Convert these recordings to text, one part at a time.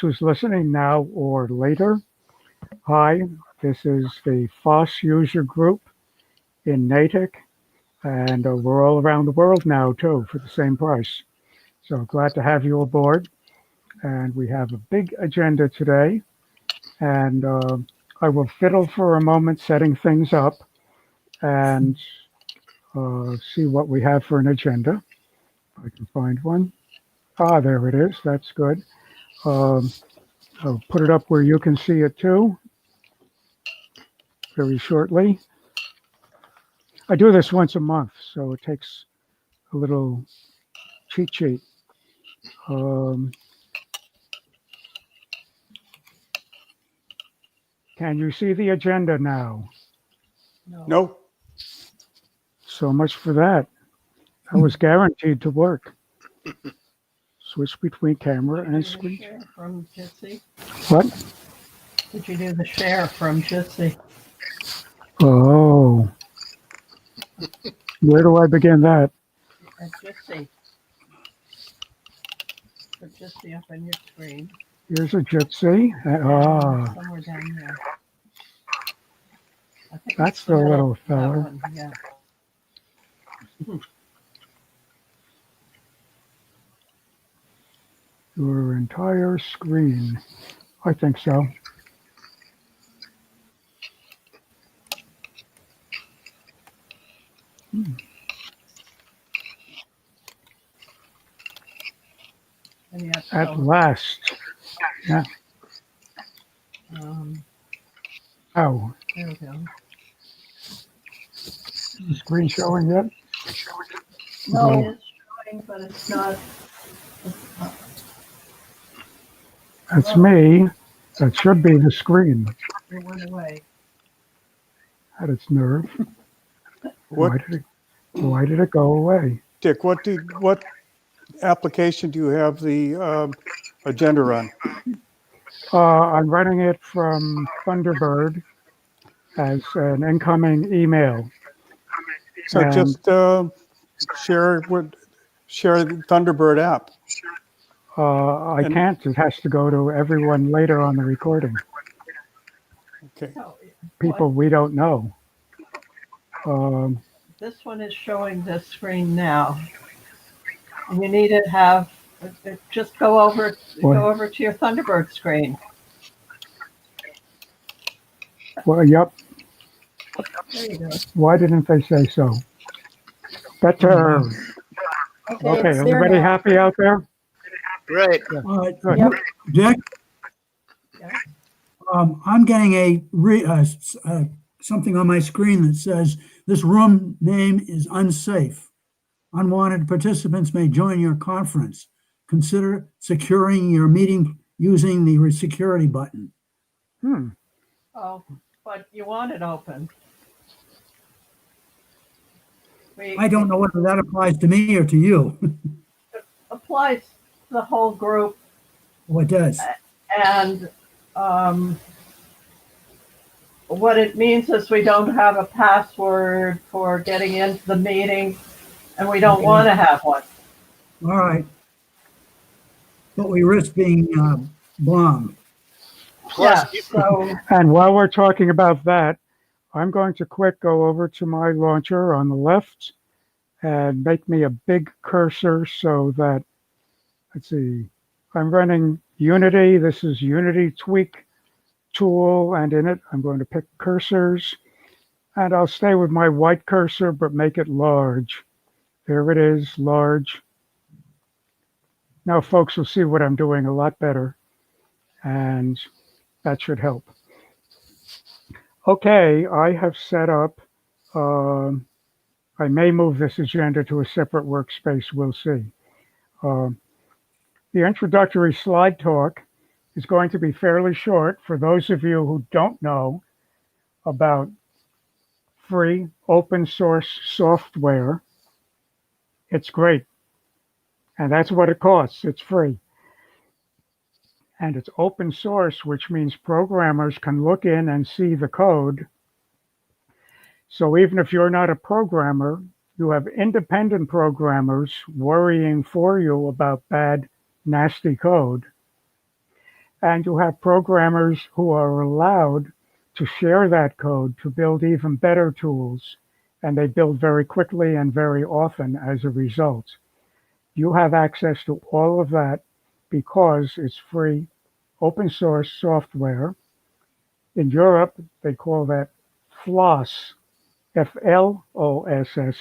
who's listening now or later. Hi, this is the FOSS user group in Natick, and we're all around the world now too for the same price. So glad to have you aboard. And we have a big agenda today, and I will fiddle for a moment setting things up and see what we have for an agenda. If I can find one. Ah, there it is. That's good. Um, I'll put it up where you can see it too very shortly. I do this once a month, so it takes a little cheat sheet. Um, can you see the agenda now? No. So much for that. That was guaranteed to work. Switch between camera and screen. Share from Jitsi? What? Did you do the share from Jitsi? Oh. Where do I begin that? At Jitsi. Put Jitsi up on your screen. Here's a Jitsi. Somewhere down there. I think That's it's the middle- little that fella. one, yeah. Your entire screen. I think so. And you have to At go, last. Yeah. Oh, there we go. is the screen showing yet? No, No. it's showing, but it's not. That's me. That should be the screen. It went away. Had its nerve. What, Why did it go away? Dick? What application do you have the agenda on? I'm running it from Thunderbird as an incoming email. So And- just share the Thunderbird app. I And- can't. It has to go to everyone later on the recording. Okay. Oh, People we don't know. this one is showing this screen now. And you need to have, just go over to your Thunderbird screen. Well, yep. There you go. Why didn't they say so? Better. Okay, it's there everybody now. happy out there? Right. All right, Good. Yep. Dick, Yeah. I'm getting something on my screen that says this room name is unsafe. Unwanted participants may join your conference. Consider securing your meeting using the security button. Oh, but you want it open. I don't know whether that applies to me or to you. Applies to the whole group, Oh, it does. and what it means is we don't have a password for getting into the meeting, and we don't Okay. want to have one. All right. But we risk being bombed. Yeah, Plus, so And while we're talking about that, I'm going to quick go over to my launcher on the left and make me a big cursor so that, let's see, I'm running Unity. This is Unity Tweak tool, and in it, I'm going to pick cursors, and I'll stay with my white cursor, but make it large. There it is, large. Now folks will see what I'm doing a lot better, and that should help. Okay, I have set up, I may move this agenda to a separate workspace, we'll see. The introductory slide talk is going to be fairly short for those of you who don't know about free open source software. It's great. And that's what it costs. It's free. And it's open source, which means programmers can look in and see the code. So even if you're not a programmer, you have independent programmers worrying for you about bad, nasty code. And you have programmers who are allowed to share that code to build even better tools. And they build very quickly and very often as a result. You have access to all of that because it's free open source software. In Europe, they call that FLOSS, FLOSS,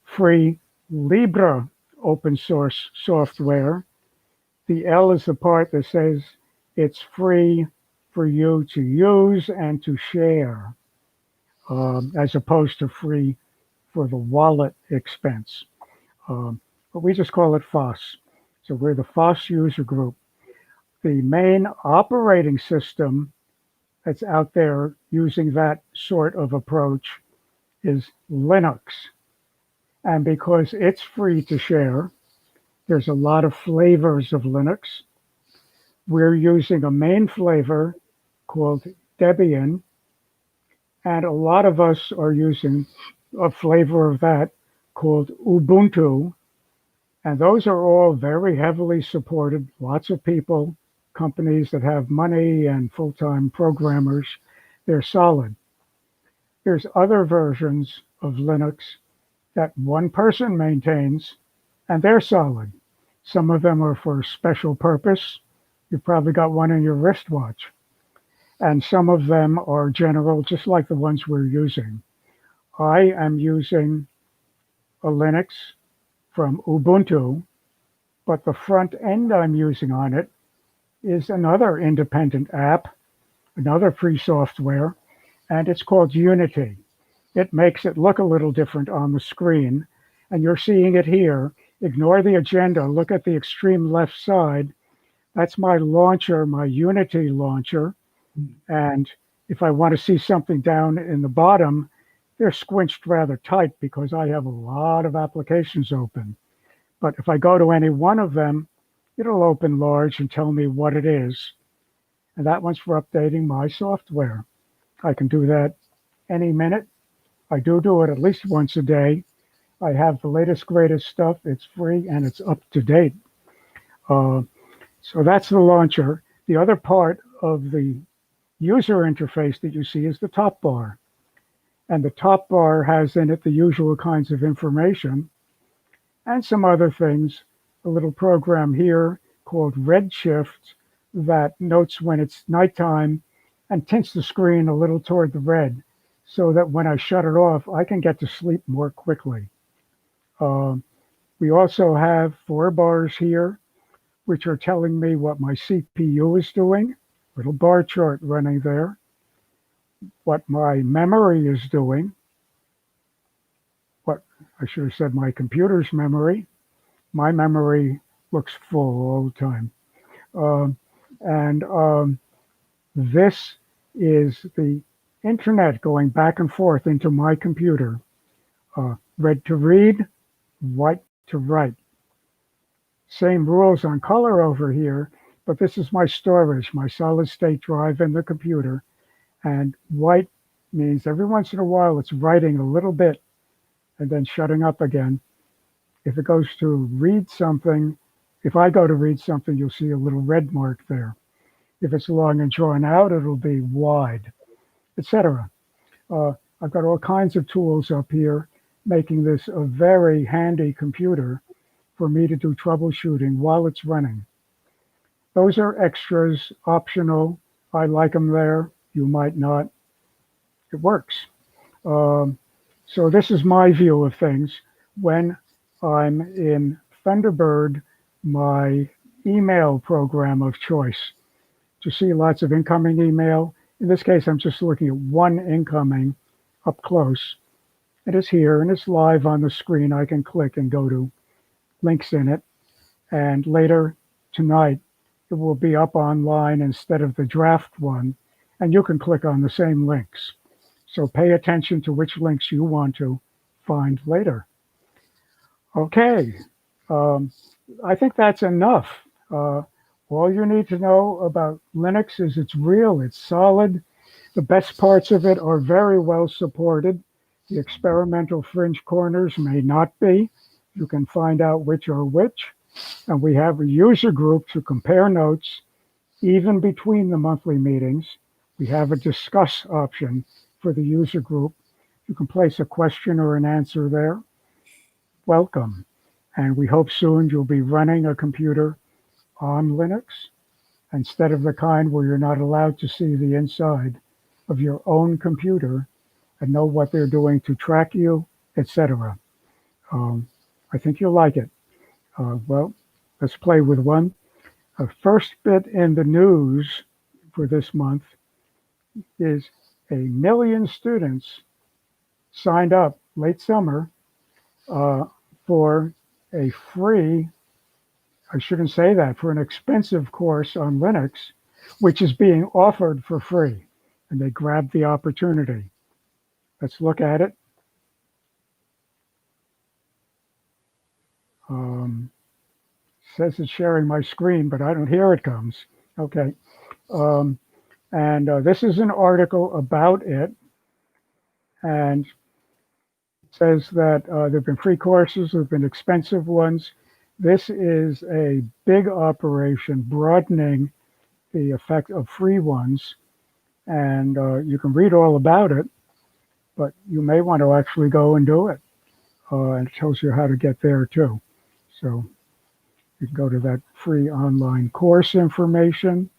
free Libre open source software. The L is the part that says it's free for you to use and to share, as opposed to free for the wallet expense. But we just call it FOSS. So we're the FOSS user group. The main operating system that's out there using that sort of approach is Linux. And because it's free to share, there's a lot of flavors of Linux. We're using a main flavor called Debian, and a lot of us are using a flavor of that called Ubuntu. And those are all very heavily supported. Lots of people, companies that have money and full-time programmers, they're solid. There's other versions of Linux that one person maintains, and they're solid. Some of them are for special purpose. You've probably got one in your wristwatch. And some of them are general, just like the ones we're using. I am using a Linux from Ubuntu, but the front end I'm using on it is another independent app, another free software, and it's called Unity. It makes it look a little different on the screen, and you're seeing it here. Ignore the agenda, look at the extreme left side. That's my launcher, my Unity launcher. And if I want to see something down in the bottom, they're squinched rather tight because I have a lot of applications open. But if I go to any one of them, it'll open large and tell me what it is. And that one's for updating my software. I can do that any minute. I do it at least once a day. I have the latest, greatest stuff. It's free and it's up to date. So that's the launcher. The other part of the user interface that you see is the top bar. And the top bar has in it the usual kinds of information and some other things. A little program here called Redshift that notes when it's nighttime and tints the screen a little toward the red so that when I shut it off, I can get to sleep more quickly. We also have 4 bars here, which are telling me what my CPU is doing, little bar chart running there, what my memory is doing, what I should have said my computer's memory. My memory looks full all the time. This is the internet going back and forth into my computer. Red to read, white to write. Same rules on color over here, but this is my storage, my solid state drive in the computer. And white means every once in a while it's writing a little bit and then shutting up again. If it goes to read something, if I go to read something, you'll see a little red mark there. If it's long and drawn out, it'll be wide, etc. I've got all kinds of tools up here, making this a very handy computer for me to do troubleshooting while it's running. Those are extras, optional. I like them there. You might not. It works. So this is my view of things. When I'm in Thunderbird, my email program of choice, to see lots of incoming email. In this case, I'm just looking at one incoming up close. It is here and it's live on the screen. I can click and go to links in it. And later tonight, it will be up online instead of the draft one. And you can click on the same links. So pay attention to which links you want to find later. Okay, I think that's enough. All you need to know about Linux is it's real, it's solid. The best parts of it are very well supported. The experimental fringe corners may not be. You can find out which are which. And we have a user group to compare notes Even between the monthly meetings, we have a discuss option for the user group. You can place a question or an answer there. Welcome. And we hope soon you'll be running a computer on Linux instead of the kind where you're not allowed to see the inside of your own computer and know what they're doing to track you, etc. I think you'll like it. Well, let's play with one. First bit in the news for this month is 1 million students signed up late summer for a free, I shouldn't say that, for an expensive course on Linux, which is being offered for free. And they grabbed the opportunity. Let's look at it. Says it's sharing my screen, but I don't hear it comes. Okay. And this is an article about it. And it says that there have been free courses, there have been expensive ones. This is a big operation broadening the effect of free ones. And you can read all about it, but you may want to actually go and do it. And it tells you how to get there too. So you can go to that free online course information,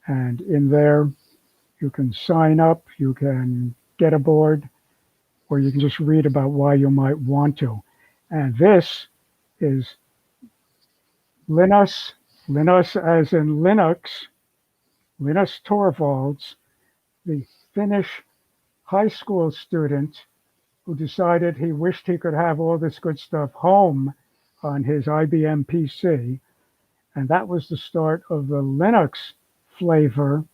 and in there you can sign up, you can get aboard, or you can just read about why you might want to. And this is Linus as in Linux, Linus Torvalds, the Finnish high school student who decided he wished he could have all this good stuff home on his IBM PC. And that was the start of the Linux flavor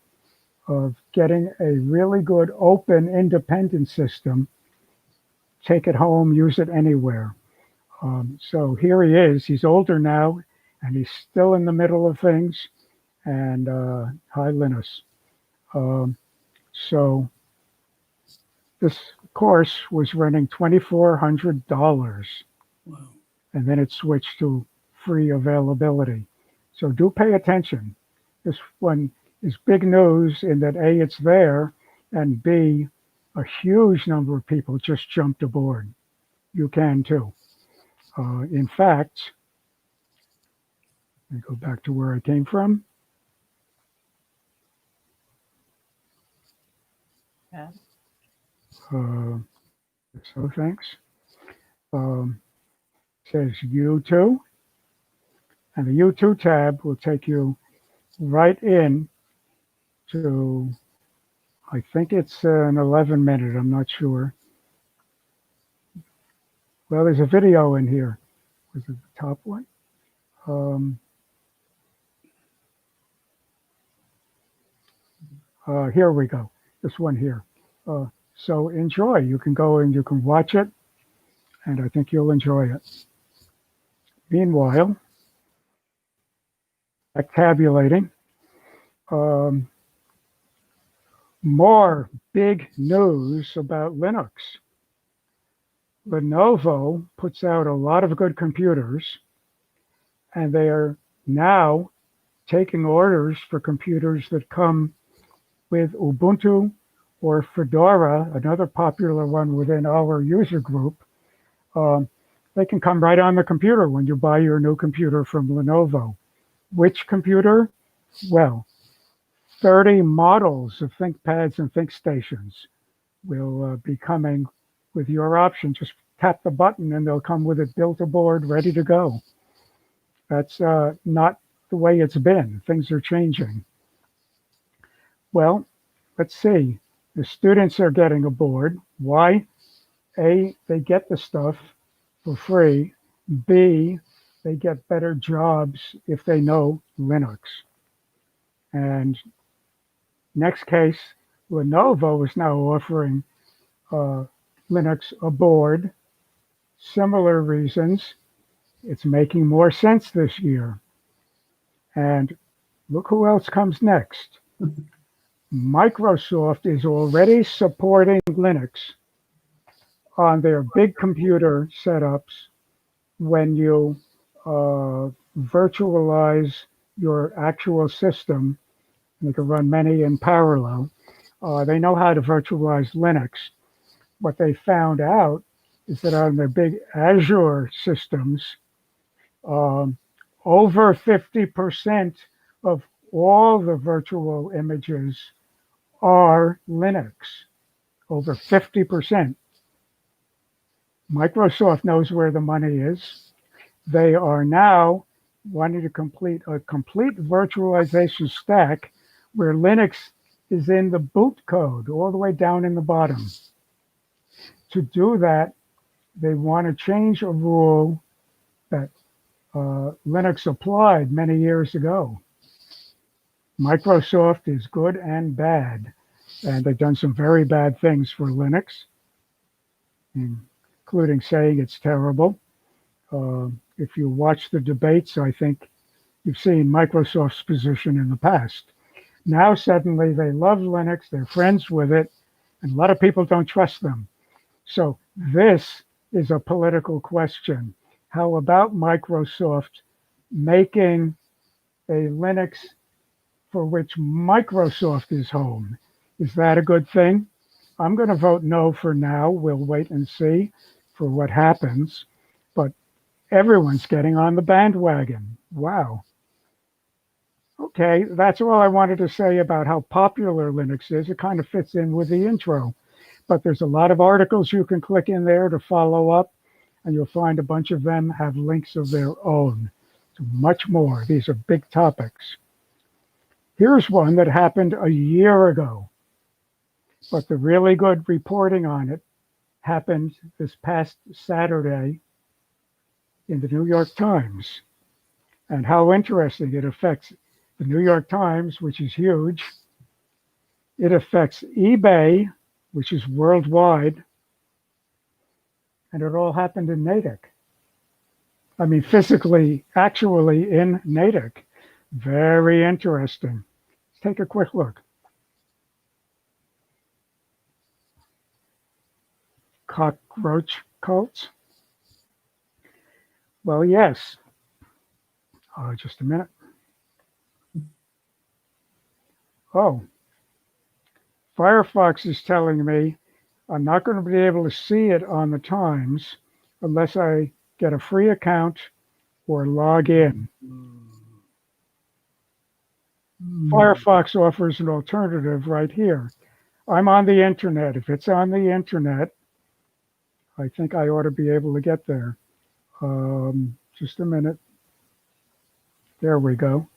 of getting a really good open independent system. Take it home, use it anywhere. So here he is. He's older now, and he's still in the middle of things. And hi, Linus. So this course was running $2,400. Wow. And then it switched to free availability. So do pay attention. This one is big news in that A, it's there, and B, a huge number of people just jumped aboard. You can too. In fact, let me go back to where I came from. Yeah. So thanks. Says U2, and the U2 tab will take you right in to, I think it's an 11-minute, I'm not sure. Well, there's a video in here. Was it the top one? Here we go. This one here. So enjoy. You can go and you can watch it, and I think you'll enjoy it. Meanwhile, tabulating. More big news about Linux. Lenovo puts out a lot of good computers, and they are now taking orders for computers that come with Ubuntu or Fedora, another popular one within our user group. They can come right on the computer when you buy your new computer from Lenovo. Which computer? Well, 30 models of ThinkPads and ThinkStations will be coming with your option. Just tap the button and they'll come with it built aboard, ready to go. That's not the way it's been. Things are changing. Well, let's see. The students are getting aboard. Why? A, they get the stuff for free. B, they get better jobs if they know Linux. And next case, Lenovo is now offering Linux aboard. Similar reasons. It's making more sense this year. And look who else comes next. Microsoft is already supporting Linux on their big computer setups when you virtualize your actual system. They can run many in parallel. They know how to virtualize Linux. What they found out is that on their big Azure systems, um, over 50% of all the virtual images are Linux. Over 50%. Microsoft knows where the money is. They are now wanting to complete a complete virtualization stack where Linux is in the boot code all the way down in the bottom. To do that, they want to change a rule that Linux applied many years ago. Microsoft is good and bad, and they've done some very bad things for Linux, including saying it's terrible. If you watch the debates, I think you've seen Microsoft's position in the past. Now suddenly they love Linux, they're friends with it, and a lot of people don't trust them. So this is a political question. How about Microsoft making a Linux for which Microsoft is home? Is that a good thing? I'm going to vote no for now. We'll wait and see for what happens. But everyone's getting on the bandwagon. Wow. Okay, that's all I wanted to say about how popular Linux is. It kind of fits in with the intro. But there's a lot of articles you can click in there to follow up, and you'll find a bunch of them have links of their own to much more. These are big topics. Here's one that happened a year ago, but the really good reporting on it happened this past Saturday in the New York Times. And how interesting it affects the New York Times, which is huge. It affects eBay, which is worldwide, and it all happened in Natick. I mean, physically, actually in Natick. Very interesting. Let's take a quick look. Cockroach cults? Well, yes. Just a minute. Oh, Firefox is telling me I'm not going to be able to see it on the Times unless I get a free account or log in. Firefox offers an alternative right here. I'm on the internet. If it's on the internet, I think I ought to be able to get there. Just a minute. There we go.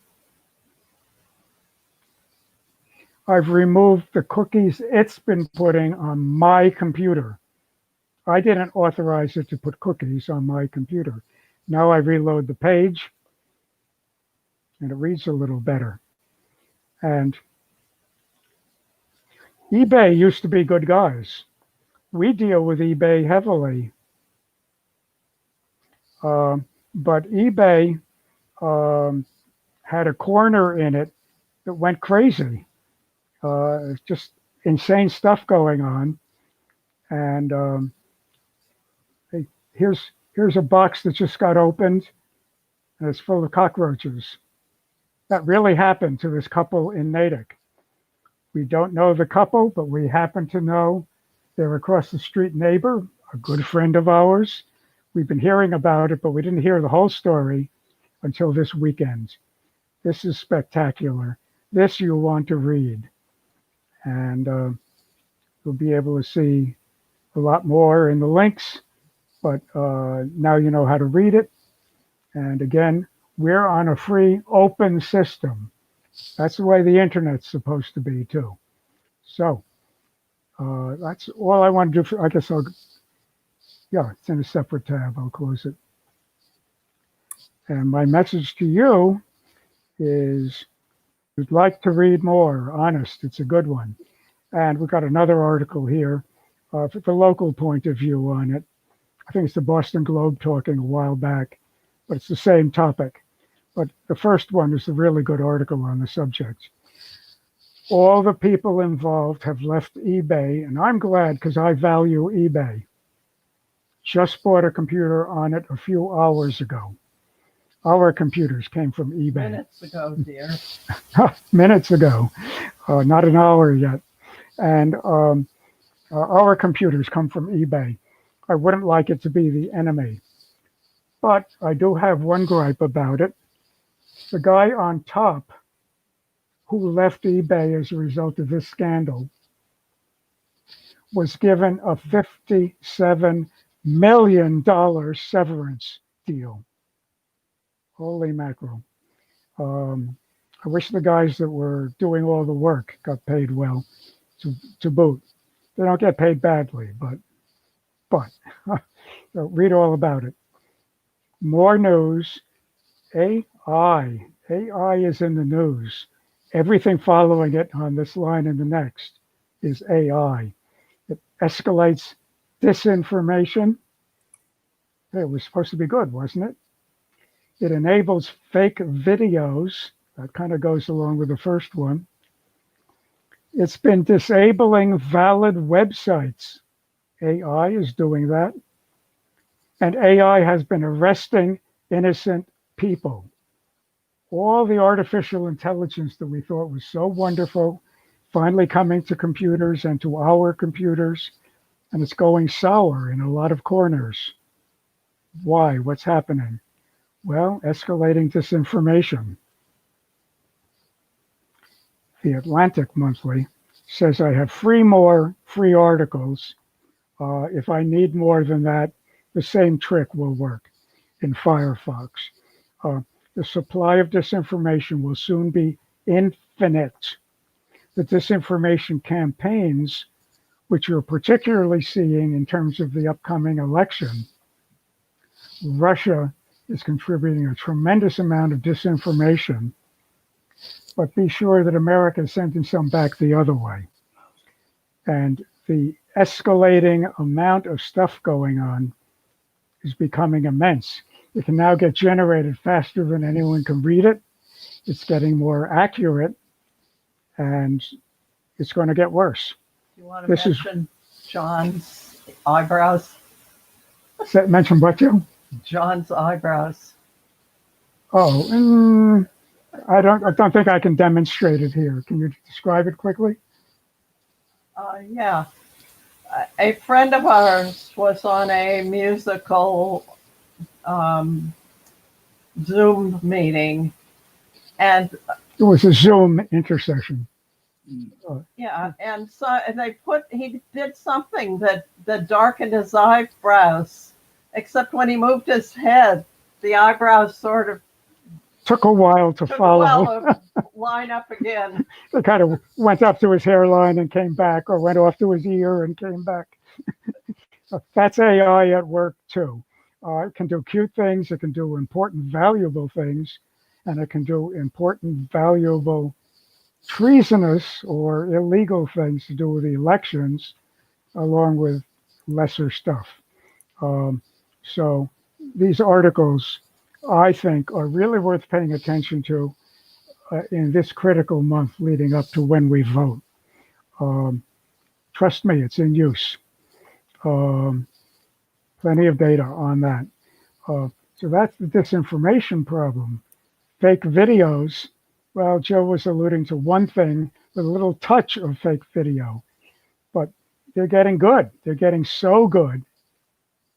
I've removed the cookies it's been putting on my computer. I didn't authorize it to put cookies on my computer. Now I reload the page, and it reads a little better. And eBay used to be good guys. We deal with eBay heavily. But eBay had a corner in it that went crazy. Just insane stuff going on. And here's a box that just got opened, and it's full of cockroaches. That really happened to this couple in Natick. We don't know the couple, but we happen to know their across the street neighbor, a good friend of ours. We've been hearing about it, but we didn't hear the whole story until this weekend. This is spectacular. This you'll want to read. And you'll be able to see a lot more in the links, but now you know how to read it. And again, we're on a free open system. That's the way the internet's supposed to be too. So that's all I want to do. I guess yeah, it's in a separate tab. I'll close it. And my message to you is, if you'd like to read more, honest, it's a good one. And we've got another article here for the local point of view on it. I think it's the Boston Globe talking a while back, but it's the same topic. But the first one is a really good article on the subject. All the people involved have left eBay, and I'm glad because I value eBay. Just bought a computer on it a few hours ago. Our computers came from eBay Minutes ago, dear. minutes ago, not an hour yet. And our computers come from eBay. I wouldn't like it to be the enemy, but I do have one gripe about it. The guy on top who left eBay as a result of this scandal was given a $57 million severance deal. Holy mackerel. I wish the guys that were doing all the work got paid well to boot. They don't get paid badly, but so read all about it. More news. AI. AI is in the news. Everything following it on this line and the next is AI. It escalates disinformation. Hey, it was supposed to be good, wasn't it? It enables fake videos. That kind of goes along with the first one. It's been disabling valid websites. AI is doing that. And AI has been arresting innocent people. All the artificial intelligence that we thought was so wonderful, finally coming to computers and to our computers, and it's going sour in a lot of corners. Why? What's happening? Well, escalating disinformation. The Atlantic Monthly says I have more free articles. If I need more than that, the same trick will work in Firefox. The supply of disinformation will soon be infinite. The disinformation campaigns, which you're particularly seeing in terms of the upcoming election, Russia is contributing a tremendous amount of disinformation, but be sure that America is sending some back the other way. And the escalating amount of stuff going on is becoming immense. It can now get generated faster than anyone can read it. It's getting more accurate, and it's going to get worse. Do you want to mention John's eyebrows? Mention what, Joe? John's eyebrows. Oh, I don't think I can demonstrate it here. Can you describe it quickly? Yeah. A friend of ours was on a musical Zoom meeting, and it was a Zoom intercession. Yeah, and so he did something that darkened his eyebrows, except when he moved his head, the eyebrows sort of took a while to follow. Line up again. It kind of went up to his hairline and came back, or went off to his ear and came back. That's AI at work too. It can do cute things, it can do important, valuable things, and it can do important, valuable, treasonous or illegal things to do with the elections, along with lesser stuff. So these articles, I think, are really worth paying attention to in this critical month leading up to when we vote. Trust me, it's in use. Plenty of data on that. So that's the disinformation problem. Fake videos. Well, Joe was alluding to one thing, with a little touch of fake video, but they're getting good. They're getting so good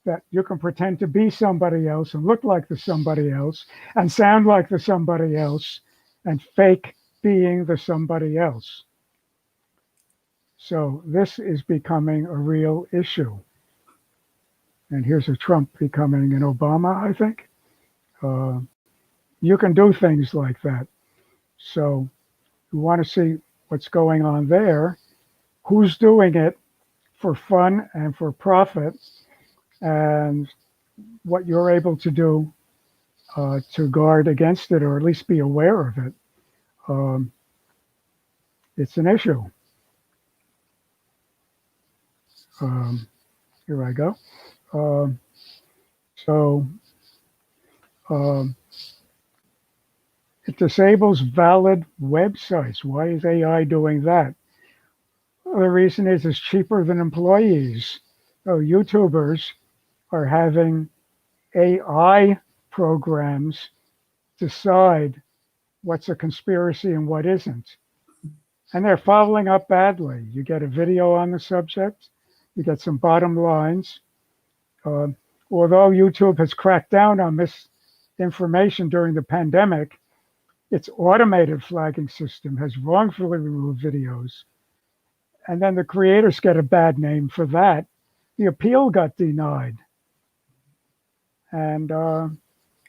that you can pretend to be somebody else and look like the somebody else and sound like the somebody else and fake being the somebody else. So this is becoming a real issue. And here's a Trump becoming an Obama, I think. You can do things like that. So you want to see what's going on there, who's doing it for fun and for profit, and what you're able to do to guard against it, or at least be aware of it. It's an issue. Here I go. It disables valid websites. Why is AI doing that? Well, the reason is it's cheaper than employees. So YouTubers are having AI programs decide what's a conspiracy and what isn't. And they're following up badly. You get a video on the subject, you get some bottom lines. Although YouTube has cracked down on misinformation during the pandemic, its automated flagging system has wrongfully removed videos. And then the creators get a bad name for that. The appeal got denied. And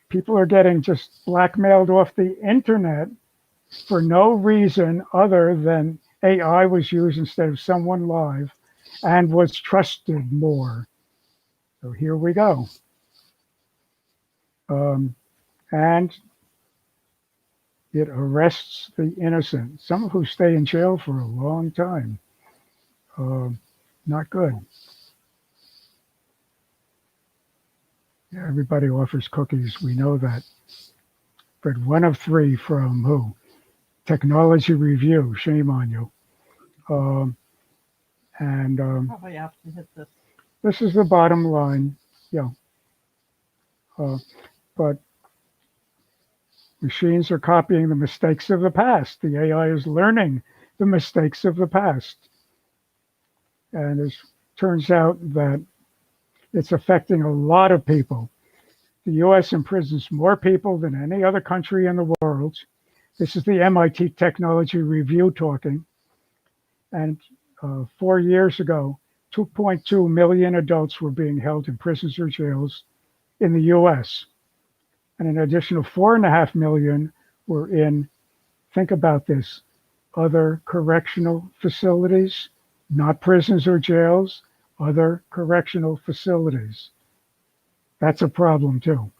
people are getting just blackmailed off the internet for no reason other than AI was used instead of someone live and was trusted more. So here we go. And it arrests the innocent, some who stay in jail for a long time. Not good. Yeah, everybody offers cookies, we know that. But one of three from who? Technology Review, shame on you. Probably have to hit this. This is the bottom line, yeah. But machines are copying the mistakes of the past. The AI is learning the mistakes of the past. And it turns out that it's affecting a lot of people. The US imprisons more people than any other country in the world. This is the MIT Technology Review talking. And 4 years ago, 2.2 million adults were being held in prisons or jails in the US. And an additional 4.5 million were in, think about this, other correctional facilities, not prisons or jails, other correctional facilities. That's a problem too.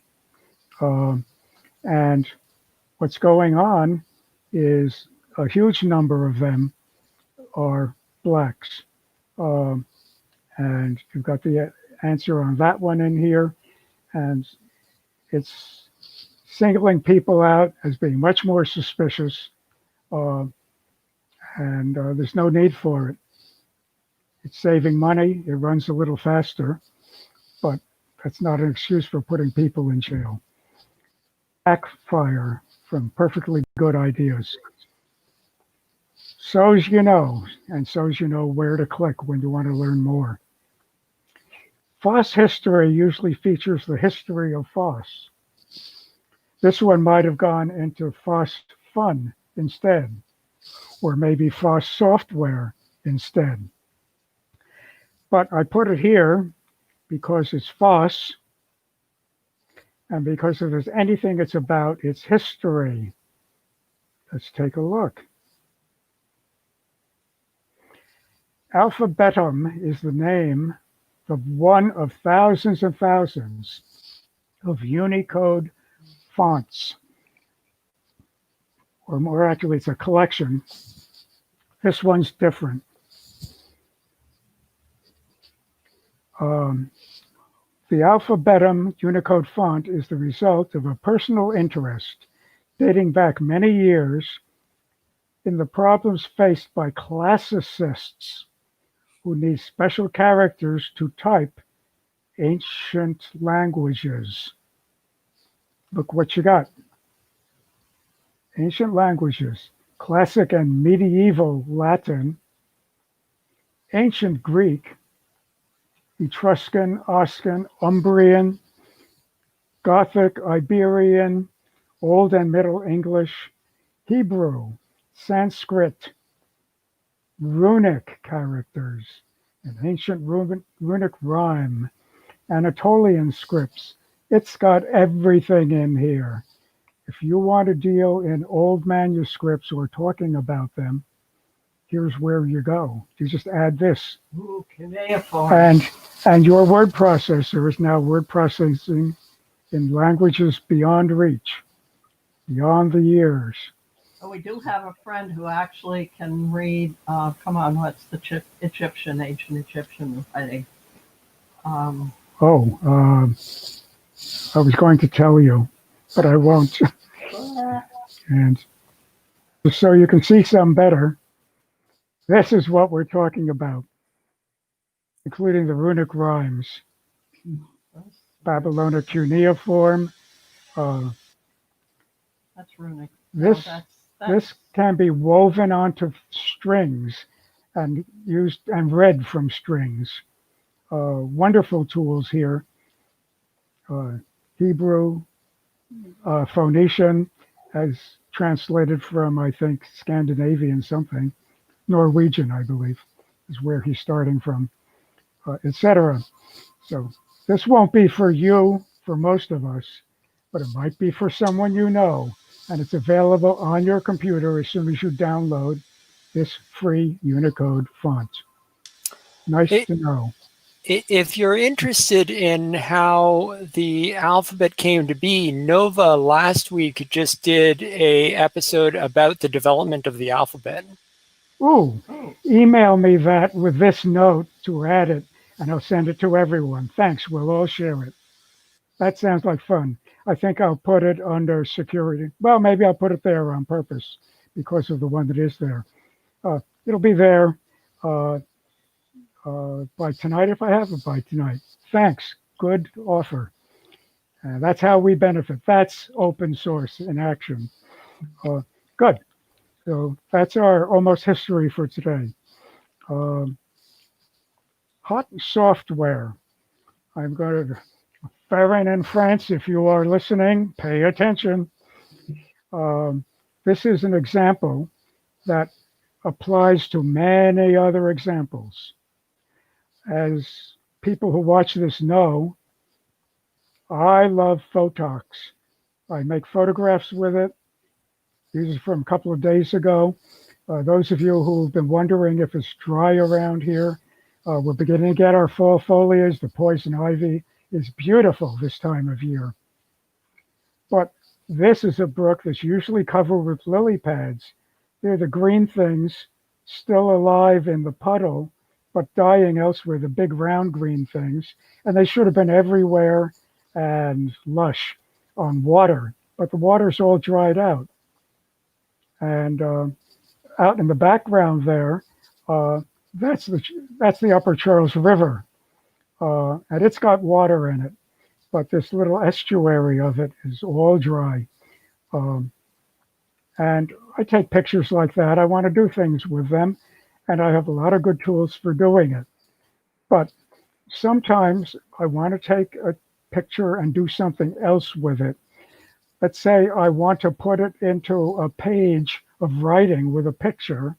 And what's going on is a huge number of them are blacks. And you've got the answer on that one in here. And it's singling people out as being much more suspicious. And there's no need for it. It's saving money. It runs a little faster, but that's not an excuse for putting people in jail. Backfire from perfectly good ideas. So's you know, and so's you know where to click when you want to learn more. FOSS history usually features the history of FOSS. This one might have gone into FOSS Fun instead, or maybe FOSS Software instead. But I put it here because it's FOSS, and because if there's anything it's about, it's history. Let's take a look. Alphabetum is the name of one of thousands and thousands of Unicode fonts. Or more accurately, it's a collection. This one's different. The Alphabetum Unicode font is the result of a personal interest dating back many years in the problems faced by classicists who need special characters to type ancient languages. Look what you got. Ancient languages, classic and medieval Latin, ancient Greek, Etruscan, Oscan, Umbrian, Gothic, Iberian, Old and Middle English, Hebrew, Sanskrit, runic characters, and ancient runic rhyme, Anatolian scripts. It's got everything in here. If you want to deal in old manuscripts or talking about them, here's where you go. You just add this. Ooh, cuneiform. And your word processor is now word processing in languages beyond reach, beyond the years. We do have a friend who actually can read, come on, what's the ancient Egyptian writing? I was going to tell you, but I won't. And just so you can see some better, this is what we're talking about, including the runic rhymes. Babylonic cuneiform, That's runic. This That's this can be woven onto strings and used and read from strings. Wonderful tools here. Uh, Hebrew, Phoenician, as translated from, I think, Scandinavian something. Norwegian, I believe, is where he's starting from, etc. So this won't be for you, for most of us, but it might be for someone you know. And it's available on your computer as soon as you download this free Unicode font. Nice It, to know. if you're interested in how the alphabet came to be, Nova last week just did a episode about the development of the alphabet. Ooh, email me that with this note to add it, and I'll send it to everyone. Thanks. We'll all share it. That sounds like fun. I think I'll put it under security. Well, maybe I'll put it there on purpose because of the one that is there. It'll be there uh, by tonight if I have it by tonight. Thanks. Good offer. That's how we benefit. That's open source in action. Good. So that's our almost history for today. Um, hot software. I'm going to, Farron in France, if you are listening, pay attention. Um, this is an example that applies to many other examples. As people who watch this know, I love Photox. I make photographs with it. These are from a couple of days ago. Those of you who've been wondering if it's dry around here, we're beginning to get our fall foliage. The poison ivy is beautiful this time of year. But this is a brook that's usually covered with lily pads. They're the green things still alive in the puddle, but dying elsewhere, the big round green things. And they should have been everywhere and lush on water, but the water's all dried out. And out in the background there, that's the Upper Charles River, and it's got water in it, but this little estuary of it is all dry. Um, and I take pictures like that. I want to do things with them, and I have a lot of good tools for doing it. But sometimes I want to take a picture and do something else with it. Let's say I want to put it into a page of writing with a picture,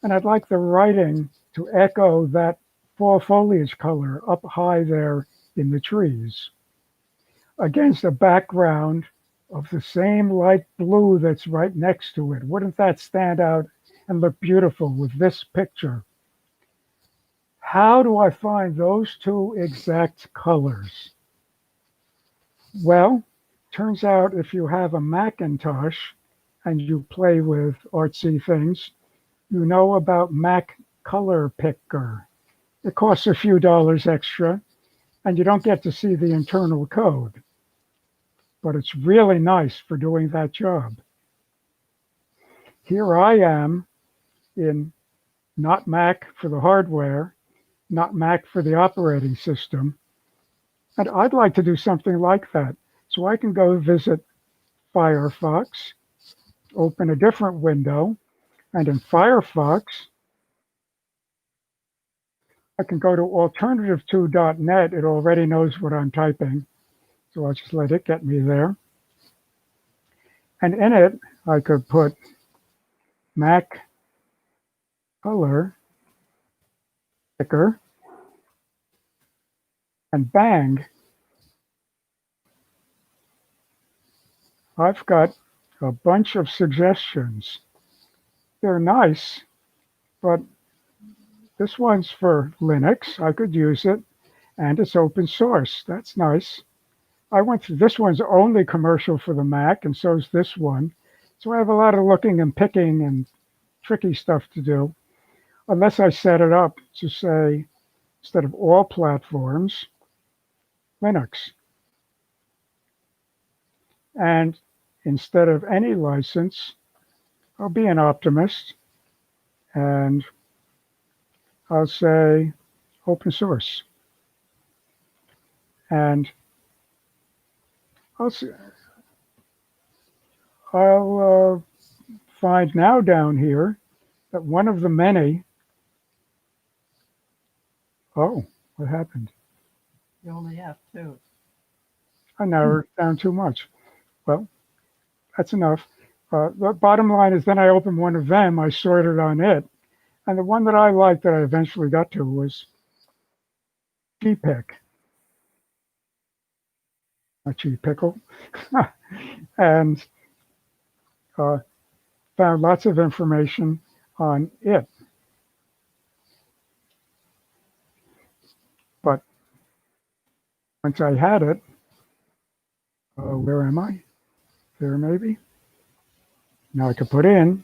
and I'd like the writing to echo that fall foliage color up high there in the trees against a background of the same light blue that's right next to it. Wouldn't that stand out and look beautiful with this picture? How do I find those two exact colors? Well, turns out if you have a Macintosh and you play with artsy things, you know about Mac Color Picker. It costs a few dollars extra, and you don't get to see the internal code. But it's really nice for doing that job. Here I am in not Mac for the hardware, not Mac for the operating system, and I'd like to do something like that. So I can go visit Firefox, open a different window, and in Firefox, I can go to alternative2.net. It already knows what I'm typing, so I'll just let it get me there. And in it, I could put Mac Color Picker, and bang, I've got a bunch of suggestions. They're nice, but this one's for Linux. I could use it, and it's open source. That's nice. I went through, this one's only commercial for the Mac, and so is this one. So I have a lot of looking and picking and tricky stuff to do, unless I set it up to say, instead of all platforms, Linux. And instead of any license, I'll be an optimist, and I'll say open source. And I'll find now down here that one of the many. Oh, what happened? You only have two. I narrowed it down too much. Well, that's enough. The bottom line is then I opened one of them, I sorted on it, and the one that I liked that I eventually got to was G-Pick, not G-Pickle, and found lots of information on it. But once I had it, where am I? There maybe. Now I could put in,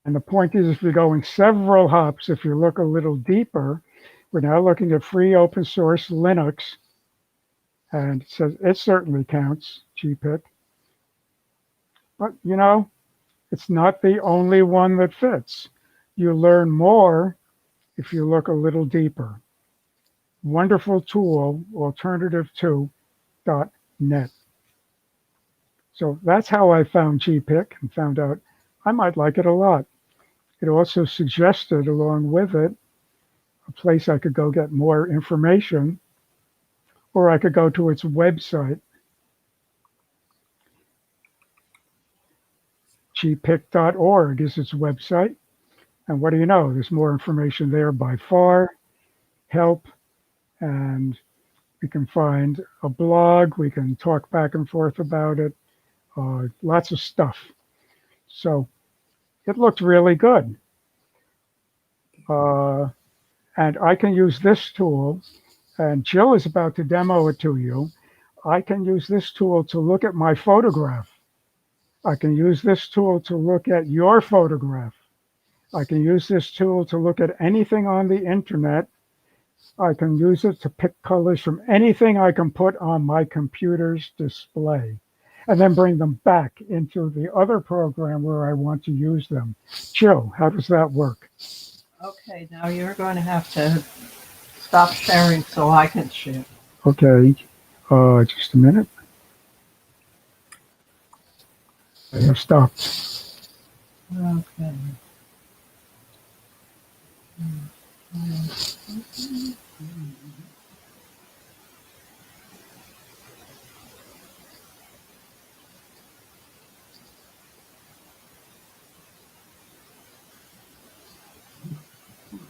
and the point is if you're going several hops, if you look a little deeper, we're now looking at free open source Linux, and it says it certainly counts, GPIC. But you know, it's not the only one that fits. You learn more if you look a little deeper. Wonderful tool, alternative2.net. So that's how I found GPIC and found out I might like it a lot. It also suggested along with it a place I could go get more information, or I could go to its website, gpic.org is its website. And what do you know? There's more information there by far, help, and we can find a blog. We can talk back and forth about it, lots of stuff. So it looked really good. And I can use this tool, and Jill is about to demo it to you. I can use this tool to look at my photograph. I can use this tool to look at your photograph. I can use this tool to look at anything on the internet. I can use it to pick colors from anything I can put on my computer's display, and then bring them back into the other program where I want to use them. Jill, how does that work? Okay, now you're going to have to stop sharing so I can share. Okay, just a minute. I have stopped. Okay.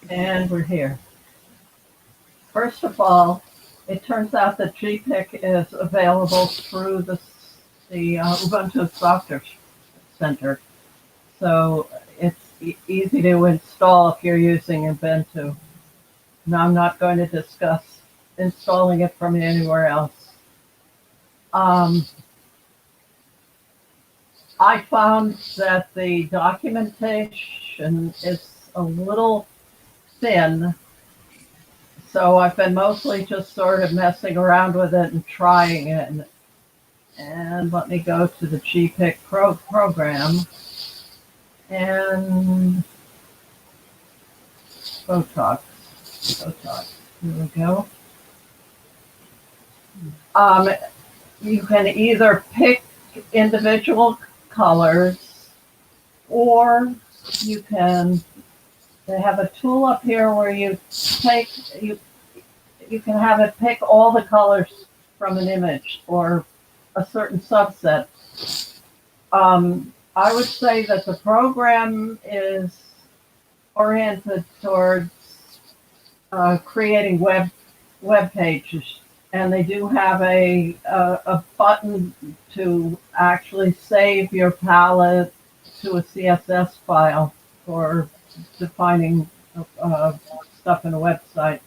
And we're here. First of all, it turns out that GPIC is available through the Ubuntu Software Center. So it's easy to install if you're using Ubuntu. Now I'm not going to discuss installing it from anywhere else. I found that the documentation is a little thin, so I've been mostly just sort of messing around with it and trying it. And let me go to the GPIC program and Botox. Here we go. You can either pick individual colors, or you can. They have a tool up here where you can have it pick all the colors from an image or a certain subset. I would say that the program is oriented towards creating web pages, and they do have a button to actually save your palette to a CSS file for defining stuff in a website.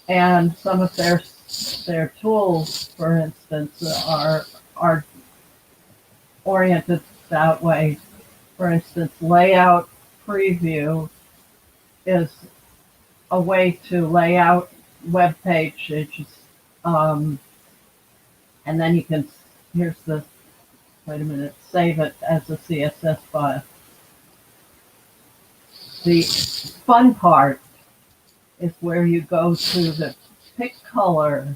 And some of their tools, for instance, are oriented that way. For instance, layout preview is a way to lay out web pages, and then you can, here's the, wait a minute, save it as a CSS file. The fun part is where you go to the pick color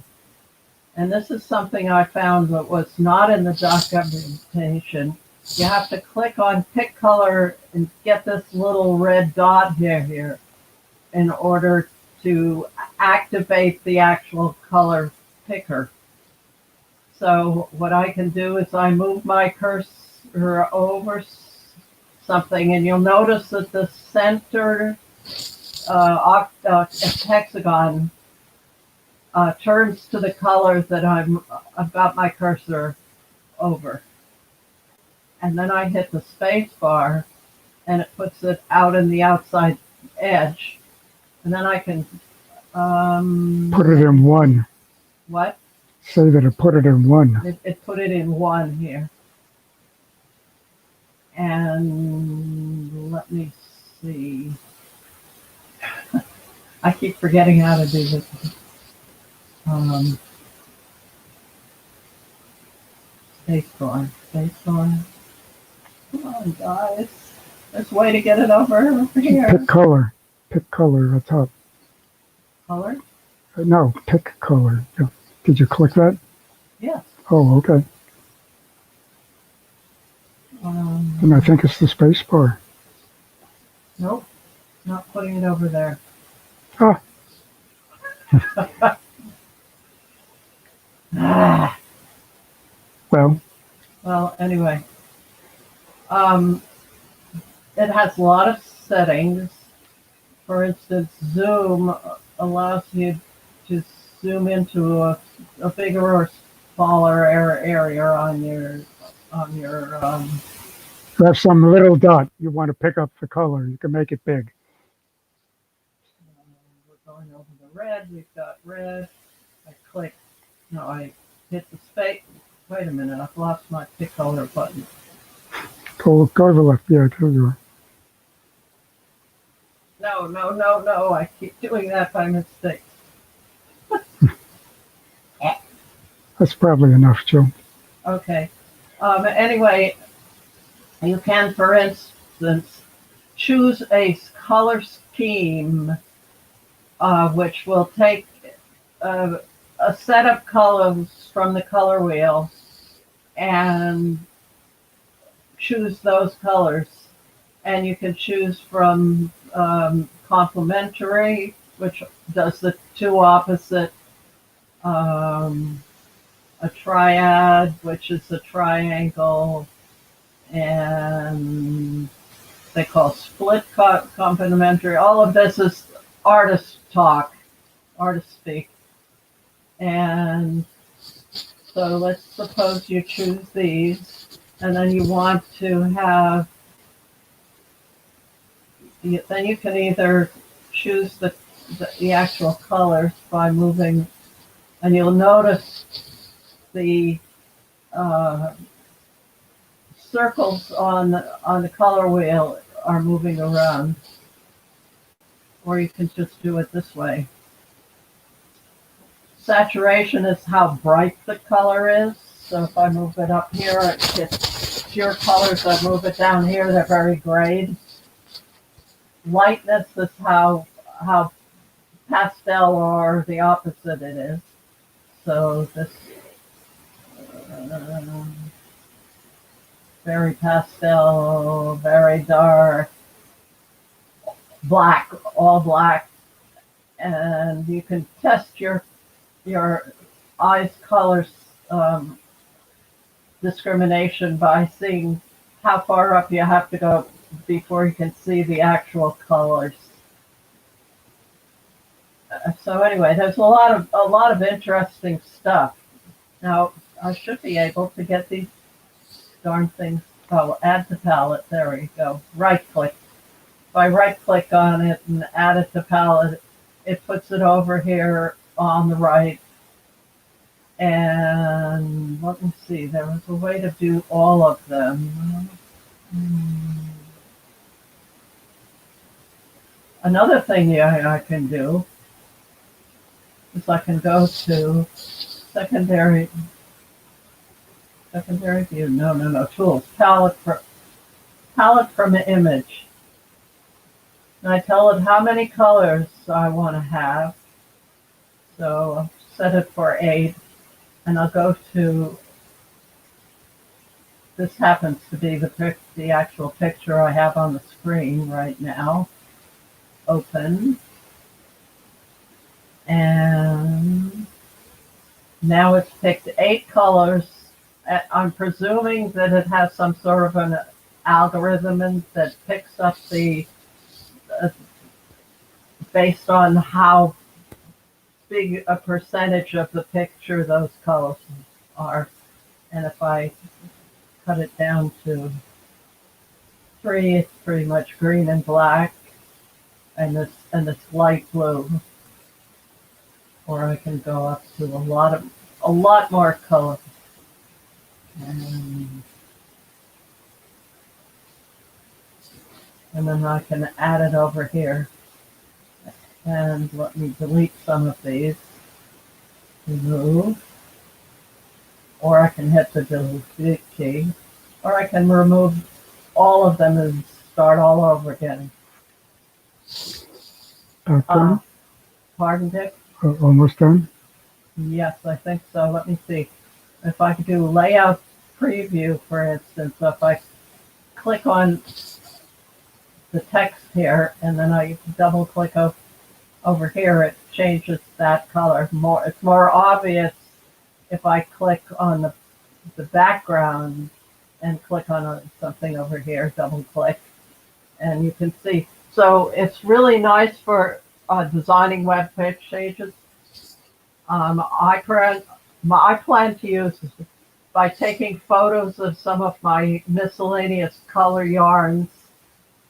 and this is something I found that was not in the documentation. You have to click on pick color and get this little red dot here in order to activate the actual color picker. So what I can do is I move my cursor over something, and you'll notice that the center hexagon turns to the color that I've got my cursor over. And then I hit the space bar, and it puts it out in the outside edge. And then I can Put it in one. what? Say that it put it in one. It put it in one here. And let me see. I keep forgetting how to do this. Space bar. Come on, guys. There's a way to get it over here. Pick color. Pick color at the top. Color? No, pick color. Yeah. Did you click that? Yes. Oh, okay. And I think it's the space bar. Nope. Not putting it over there. Ah, Ah. well, Well, anyway. It has a lot of settings. For instance, zoom allows you to zoom into a bigger or smaller area on your you have some little dot. You want to pick up the color. You can make it big. we're going over the red. We've got red. I hit the space. Wait a minute, I've lost my pick color button. Go to the left. Yeah, there you are. No, I keep doing that by mistake. That's probably enough, Joe. Okay. Anyway, you can, for instance, choose a color scheme which will take a set of colors from the color wheel and choose those colors. And you can choose from complementary, which does the two opposite, a triad, which is a triangle, and they call split complementary. All of this is artist talk, artist speak. And so let's suppose you choose these, and then you want to have, then you can either choose the actual colors by moving, and you'll notice the circles on the color wheel are moving around, or you can just do it this way. Saturation is how bright the color is. So if I move it up here, it's pure colors. I move it down here, they're very grayed. Lightness is how pastel or the opposite it is. So this very pastel, very dark, black, all black, and you can test your eyes colors discrimination by seeing how far up you have to go before you can see the actual colors. So anyway, there's a lot of interesting stuff. Now I should be able to get these darn things. Oh, add to palette. There we go. Right click. If I right click on it and add it to palette, it puts it over here on the right. And let me see, there was a way to do all of them. Another thing I can do is I can go to secondary view. No, tools, palette from the image. And I tell it how many colors I want to have. So I'll set it for 8. and I'll go to, this happens to be the actual picture I have on the screen right now. Open. And now it's picked 8 colors. I'm presuming that it has some sort of an algorithm that picks up the, based on how big a percentage of the picture those colors are. And if I cut it down to 3, it's pretty much green and black, and this light blue. Or I can go up to a lot more color. And then I can add it over here. And let me delete some of these. Remove. Or I can hit the delete key. Or I can remove all of them and start all over again. Done? Pardon, Dick? Almost done? Yes, I think so. Let me see. If I could do layout preview, for instance, so if I click on the text here and then I double click over here, it changes that color more. It's more obvious if I click on the background and click on something over here, double click, and you can see. So it's really nice for designing web pages. I plan to use by taking photos of some of my miscellaneous color yarns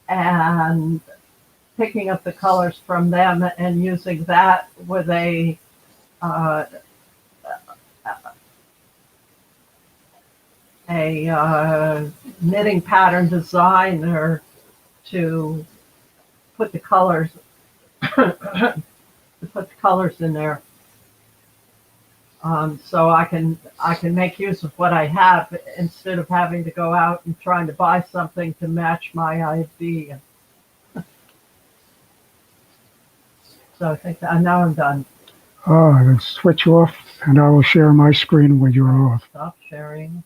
and picking up the colors from them and using that with a knitting pattern designer to put the colors in there. So I can make use of what I have instead of having to go out and trying to buy something to match my idea. So I think that now I'm done. Then switch off and I will share my screen when you're off. Stop sharing.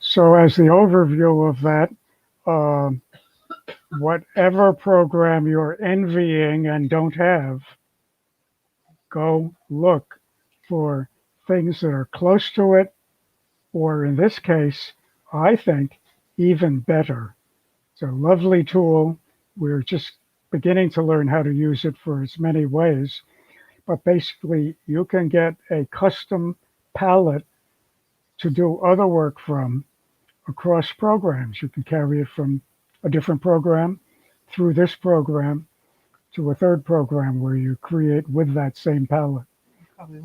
So as the overview of that, whatever program you're envying and don't have, go look for things that are close to it, or in this case, I think, even better. It's a lovely tool. We're just beginning to learn how to use it for its many ways. But basically, you can get a custom palette to do other work from across programs. You can carry it from a different program through this program to a third program where you create with that same palette.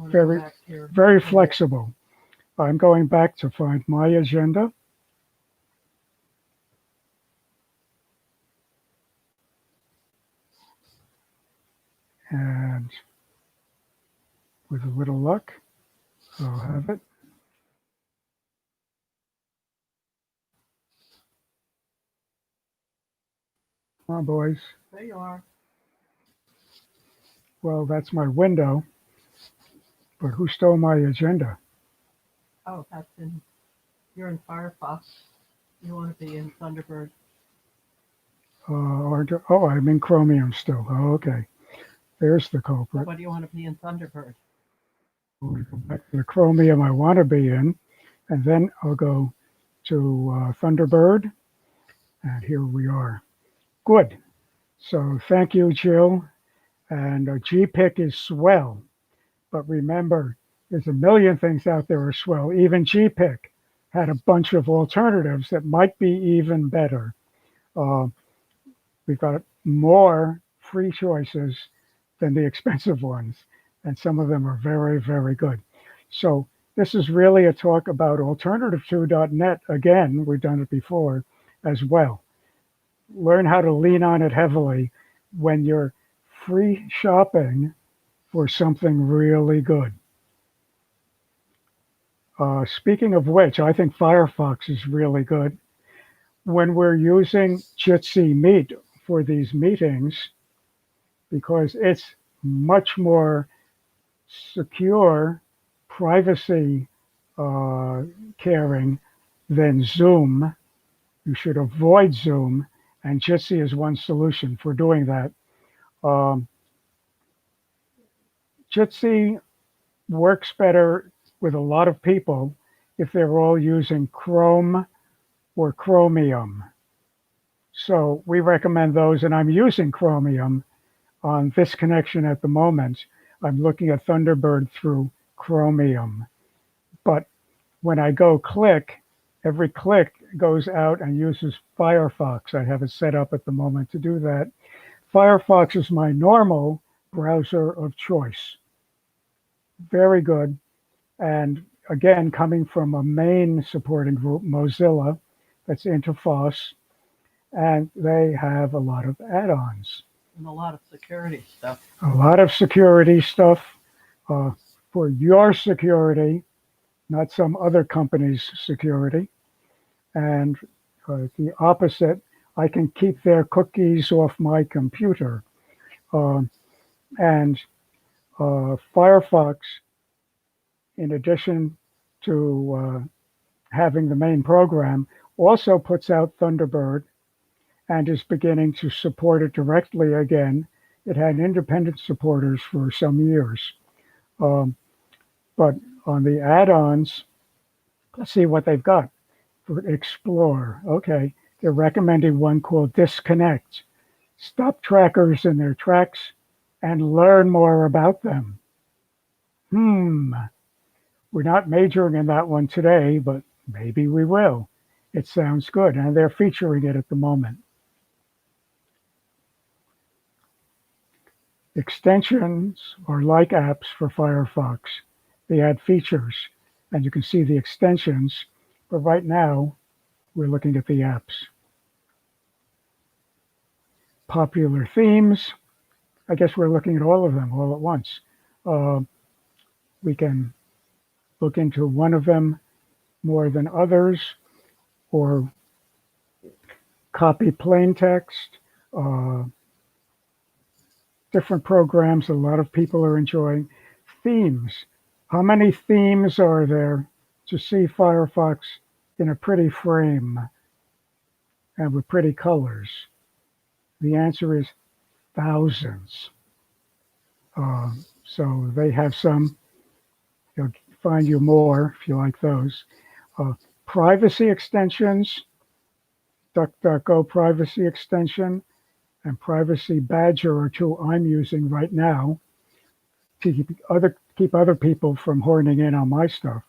Very, very flexible. I'm going back to find my agenda. And with a little luck, I'll have it. Come on, boys. There you are. Well, that's my window. But who stole my agenda? Oh, you're in Firefox. You want to be in Thunderbird. I'm in Chromium still. Oh, okay. There's the culprit. What do you want to be in Thunderbird? We'll go back to the Chromium I want to be in, and then I'll go to Thunderbird, and here we are. Good. So thank you, Jill. And GPIC is swell, but remember, there's a million things out there are swell. Even GPIC had a bunch of alternatives that might be even better. We've got more free choices than the expensive ones, and some of them are very, very good. So this is really a talk about alternative2.net. Again, we've done it before as well. Learn how to lean on it heavily when you're free shopping for something really good. Speaking of which, I think Firefox is really good. When we're using Jitsi Meet for these meetings, because it's much more secure, privacy caring than Zoom. You should avoid Zoom, and Jitsi is one solution for doing that. Um, Jitsi works better with a lot of people if they're all using Chrome or Chromium. So we recommend those, and I'm using Chromium on this connection at the moment. I'm looking at Thunderbird through Chromium. But when I go click, every click goes out and uses Firefox. I have it set up at the moment to do that. Firefox is my normal browser of choice. Very good. And again, coming from a main supporting group, Mozilla, that's into FOSS, and they have a lot of add-ons. And a lot of security stuff. A lot of security stuff for your security, not some other company's security. And the opposite, I can keep their cookies off my computer. And Firefox, in addition to having the main program, also puts out Thunderbird and is beginning to support it directly again. It had independent supporters for some years. But on the add-ons, let's see what they've got. For Explore, okay, they're recommending one called Disconnect. Stop trackers in their tracks and learn more about them. We're not majoring in that one today, but maybe we will. It sounds good, and they're featuring it at the moment. Extensions are like apps for Firefox. They add features, and you can see the extensions, but right now, we're looking at the apps. Popular themes, I guess we're looking at all of them all at once. We can look into one of them more than others, or copy plain text, different programs a lot of people are enjoying. Themes. How many themes are there to see Firefox in a pretty frame and with pretty colors? The answer is thousands. So they have some. They'll find you more if you like those. Privacy extensions, DuckDuckGo privacy extension, and Privacy Badger are two I'm using right now to keep other people from horning in on my stuff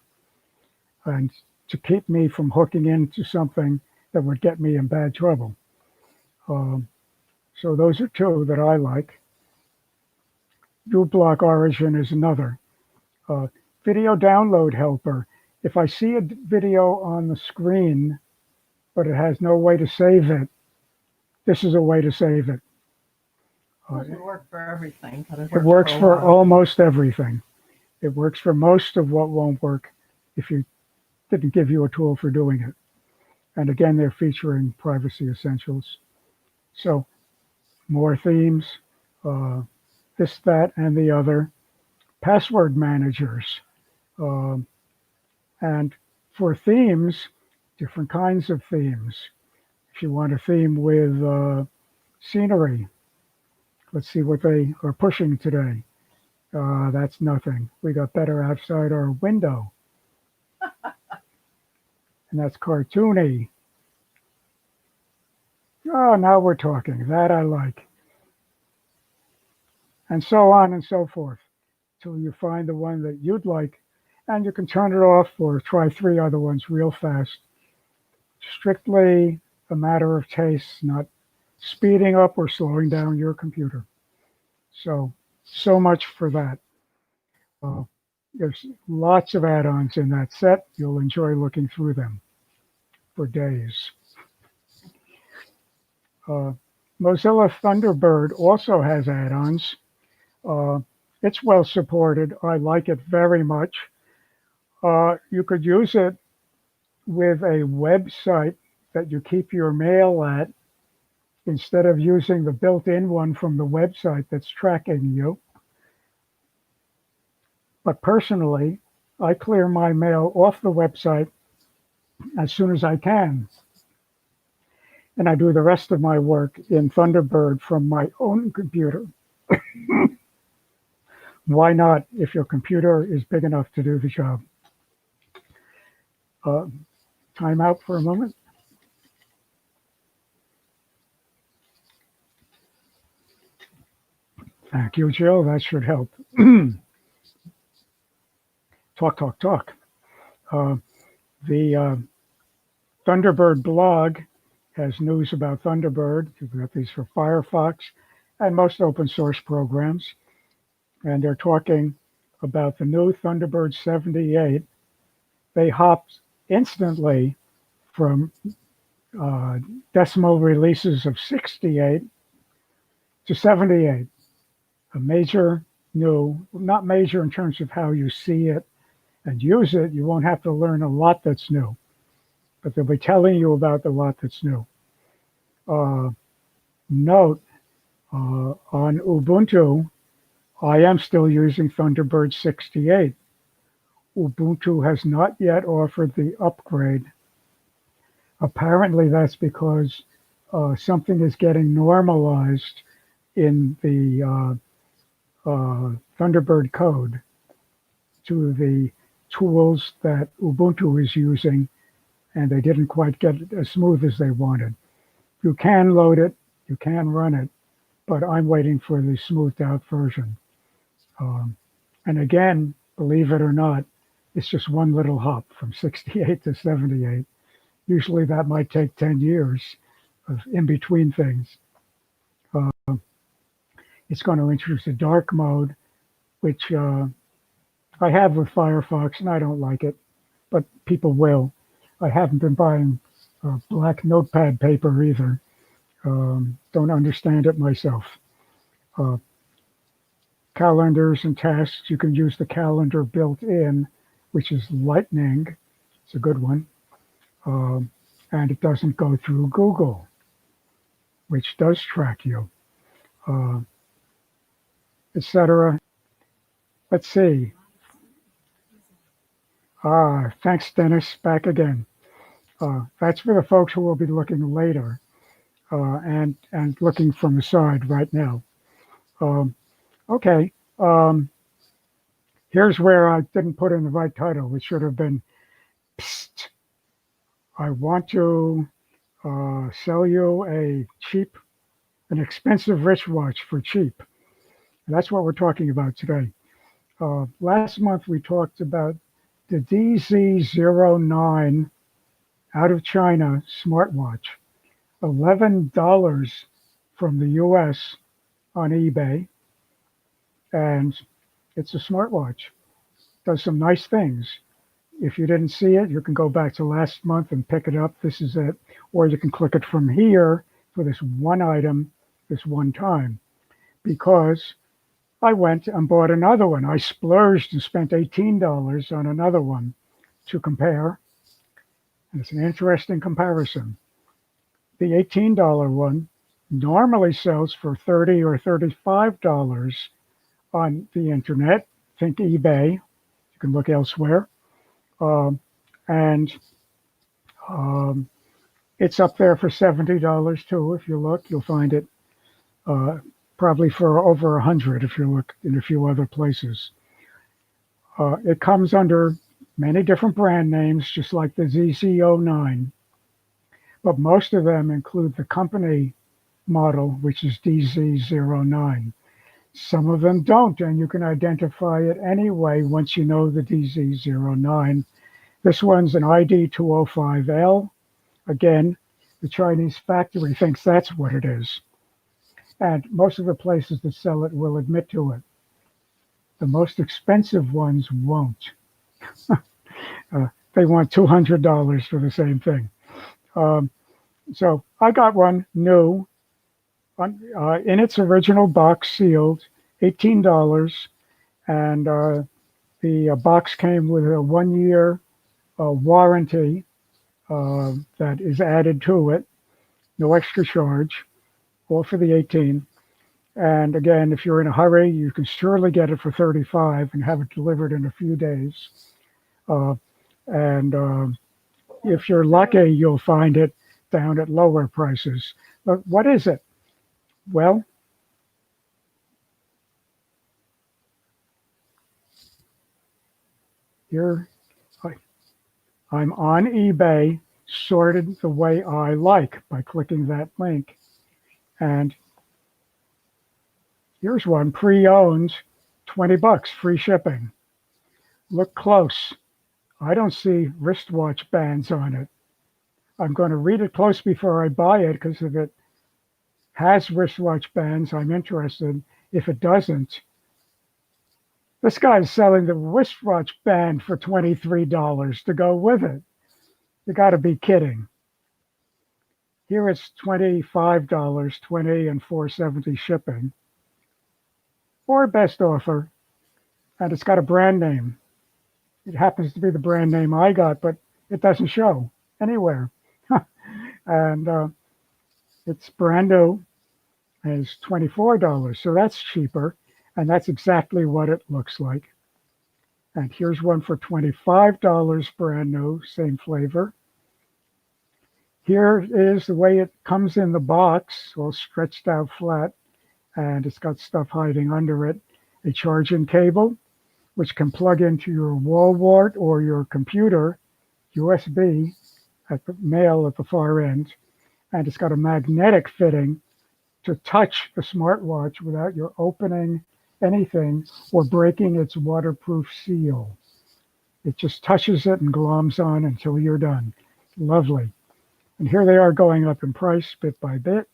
and to keep me from hooking into something that would get me in bad trouble. So those are two that I like. uBlock Origin is another. Video download helper. If I see a video on the screen, but it has no way to save it, this is a way to save it. It doesn't work for everything, but It works for almost everything. It works for most of what won't work if you didn't give you a tool for doing it. And again, they're featuring privacy essentials. So more themes, this, that, and the other. Password managers. And for themes, different kinds of themes. If you want a theme with scenery, let's see what they are pushing today. That's nothing. We got better outside our window. And that's cartoony. Oh, now we're talking. That I like. And so on and so forth, till you find the one that you'd like, and you can turn it off or try 3 other ones real fast. Strictly a matter of taste, not speeding up or slowing down your computer. So much for that. There's lots of add-ons in that set. You'll enjoy looking through them for days. Mozilla Thunderbird also has add-ons. It's well supported. I like it very much. You could use it with a website that you keep your mail at instead of using the built-in one from the website that's tracking you. But personally, I clear my mail off the website as soon as I can. And I do the rest of my work in Thunderbird from my own computer. Why not if your computer is big enough to do the job? Time out for a moment. Thank you, Jill. That should help. Talk. Uh, the Thunderbird blog has news about Thunderbird. We've got these for Firefox and most open source programs. And they're talking about the new Thunderbird 78. They hopped instantly from decimal releases of 68 to 78. A major new, not major in terms of how you see it and use it. You won't have to learn a lot that's new, but they'll be telling you about the lot that's new. Note, on Ubuntu, I am still using Thunderbird 68. Ubuntu has not yet offered the upgrade. Apparently that's because something is getting normalized in the Thunderbird code to the tools that Ubuntu is using, and they didn't quite get it as smooth as they wanted. You can load it, you can run it, but I'm waiting for the smoothed out version. And again, believe it or not, it's just one little hop from 68 to 78. Usually that might take 10 years of in between things. It's going to introduce a dark mode, which I have with Firefox, and I don't like it, but people will. I haven't been buying black notepad paper either. Don't understand it myself. Calendars and tasks, you can use the calendar built in, which is Lightning. It's a good one. And it doesn't go through Google, which does track you, etc. Let's see. Thanks, Dennis. Back again. That's for the folks who will be looking later and looking from the side right now. Okay. Here's where I didn't put in the right title, which should have been, Psst, I want to sell you an expensive wristwatch for cheap. And that's what we're talking about today. Last month, we talked about the DZ09 out of China smartwatch, $11 from the US on eBay. And it's a smartwatch. Does some nice things. If you didn't see it, you can go back to last month and pick it up. This is it. Or you can click it from here for this one item, this one time. Because I went and bought another one. I splurged and spent $18 on another one to compare. And it's an interesting comparison. The $18 one normally sells for $30 or $35 on the internet. Think eBay. You can look elsewhere. It's up there for $70 too. If you look, you'll find it probably for over $100 if you look in a few other places. It comes under many different brand names, just like the ZZ09, but most of them include the company model, which is DZ09. Some of them don't, and you can identify it anyway once you know the DZ09. This one's an ID205L. Again, the Chinese factory thinks that's what it is. And most of the places that sell it will admit to it. The most expensive ones won't. They want $200 for the same thing. So I got one new in its original box, sealed, $18. And the box came with a 1-year warranty that is added to it. No extra charge, all for the 18. And again, if you're in a hurry, you can surely get it for 35 and have it delivered in a few days. Uh, and if you're lucky, you'll find it down at lower prices. But what is it? Well, here I'm on eBay, sorted the way I like by clicking that link. And here's one, pre-owned, 20 bucks, free shipping. Look close. I don't see wristwatch bands on it. I'm going to read it close before I buy it, because if it has wristwatch bands, I'm interested. If it doesn't, this guy's selling the wristwatch band for $23 to go with it. You got to be kidding. Here it's $25, 20 and $4.70 shipping, or best offer, and it's got a brand name. It happens to be the brand name I got, but it doesn't show anywhere. And it's brand new, and it's $24, so that's cheaper, and that's exactly what it looks like. And here's one for $25, brand new, same flavor. Here is the way it comes in the box, all stretched out flat, and it's got stuff hiding under it. A charging cable, which can plug into your wall wart or your computer, USB, at the male at the far end. And it's got a magnetic fitting to touch the smartwatch without you opening anything or breaking its waterproof seal. It just touches it and gloms on until you're done. Lovely. And here they are going up in price bit by bit.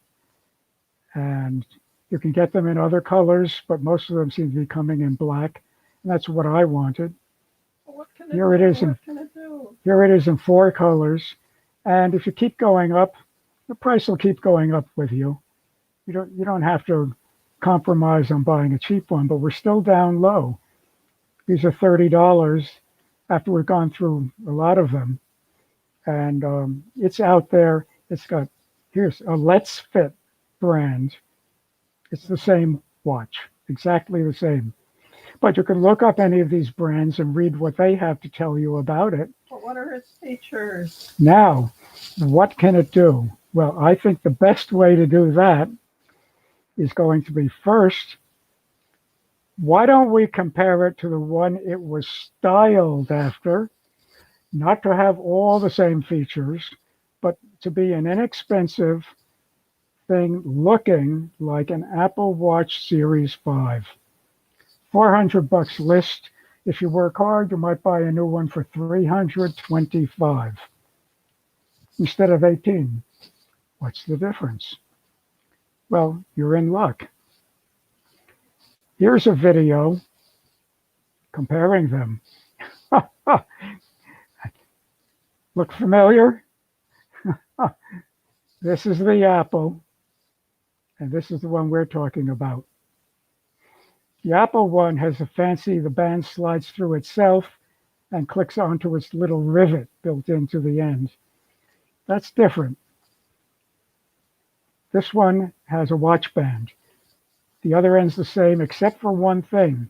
And you can get them in other colors, but most of them seem to be coming in black. And that's what I wanted. What can Here it is. What can it do? Here it is in 4 colors. And if you keep going up, the price will keep going up with you. You don't have to compromise on buying a cheap one, but we're still down low. These are $30 after we've gone through a lot of them. And it's out there. It's got, here's a Let's Fit brand. It's the same watch, exactly the same. But you can look up any of these brands and read what they have to tell you about it. But what are its features? Now, what can it do? Well, I think the best way to do that is going to be, first, why don't we compare it to the one it was styled after? Not to have all the same features, but to be an inexpensive thing looking like an Apple Watch Series 5. 400 bucks list. If you work hard, you might buy a new one for 325 instead of 18. What's the difference? Well, you're in luck. Here's a video comparing them. Look familiar? This is the Apple, and this is the one we're talking about. The Apple one has the band slides through itself and clicks onto its little rivet built into the end. That's different. This one has a watch band. The other end's the same, except for one thing.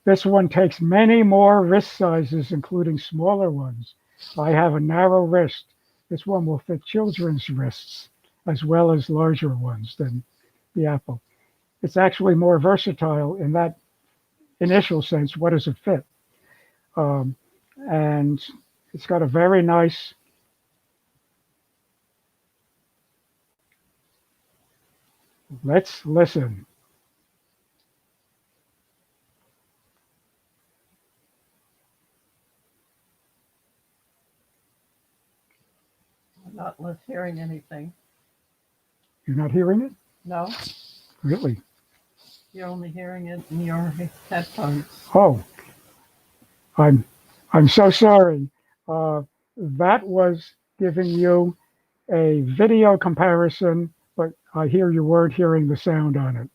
This one takes many more wrist sizes, including smaller ones. I have a narrow wrist. This one will fit children's wrists, as well as larger ones than the Apple. It's actually more versatile in that initial sense. What does it fit? And it's got a very nice let's listen. I'm not hearing anything. You're not hearing it? No, Really? you're only hearing it in your headphones. Oh, I'm so sorry. That was giving you a video comparison, but I hear you weren't hearing the sound on it.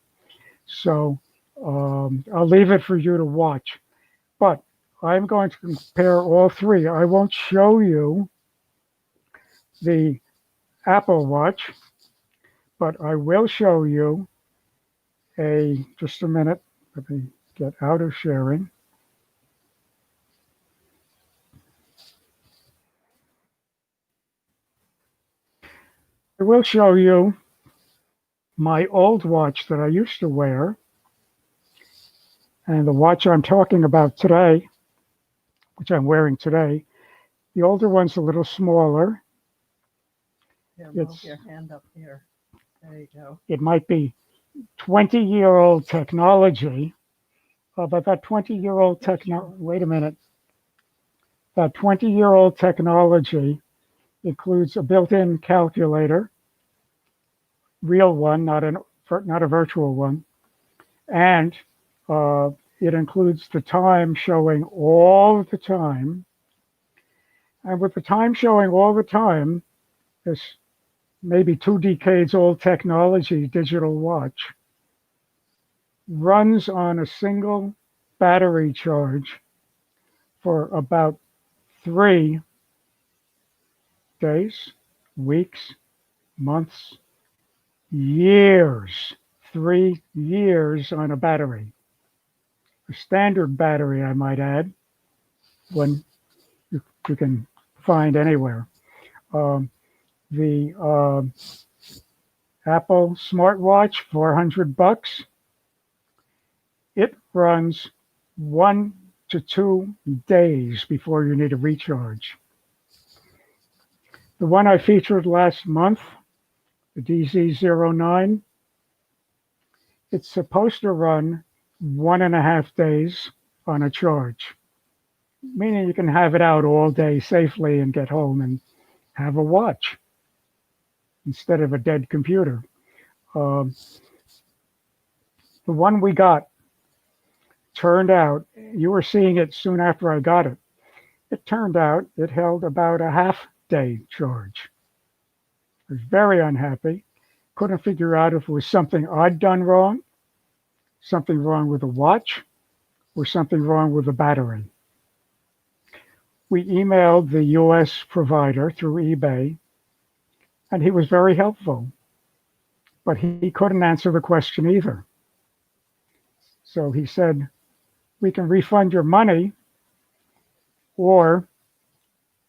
So I'll leave it for you to watch. But I'm going to compare all three. I won't show you the Apple Watch, but I will show you just a minute, let me get out of sharing. I will show you my old watch that I used to wear, and the watch I'm talking about today, which I'm wearing today. The older one's a little smaller. Here, move It's- your hand up here. There you go. It might be 20-year-old technology, but that 20-year-old wait a minute. That 20-year-old technology includes a built-in calculator, real one, not a virtual one, and it includes the time showing all the time. And with the time showing all the time, this maybe 2 decades old technology digital watch runs on a single battery charge for about 3 days, weeks, months, years. 3 years on a battery. A standard battery, I might add, one you can find anywhere. The Apple smartwatch, $400. It runs 1 to 2 days before you need a recharge. The one I featured last month, the DZ09, it's supposed to run 1.5 days on a charge, meaning you can have it out all day safely and get home and have a watch instead of a dead computer. The one we got turned out, you were seeing it soon after I got it. It turned out it held about a half-day charge. I was very unhappy. Couldn't figure out if it was something I'd done wrong, something wrong with the watch, or something wrong with the battery. We emailed the US provider through eBay, and he was very helpful, but he couldn't answer the question either. So he said, we can refund your money, or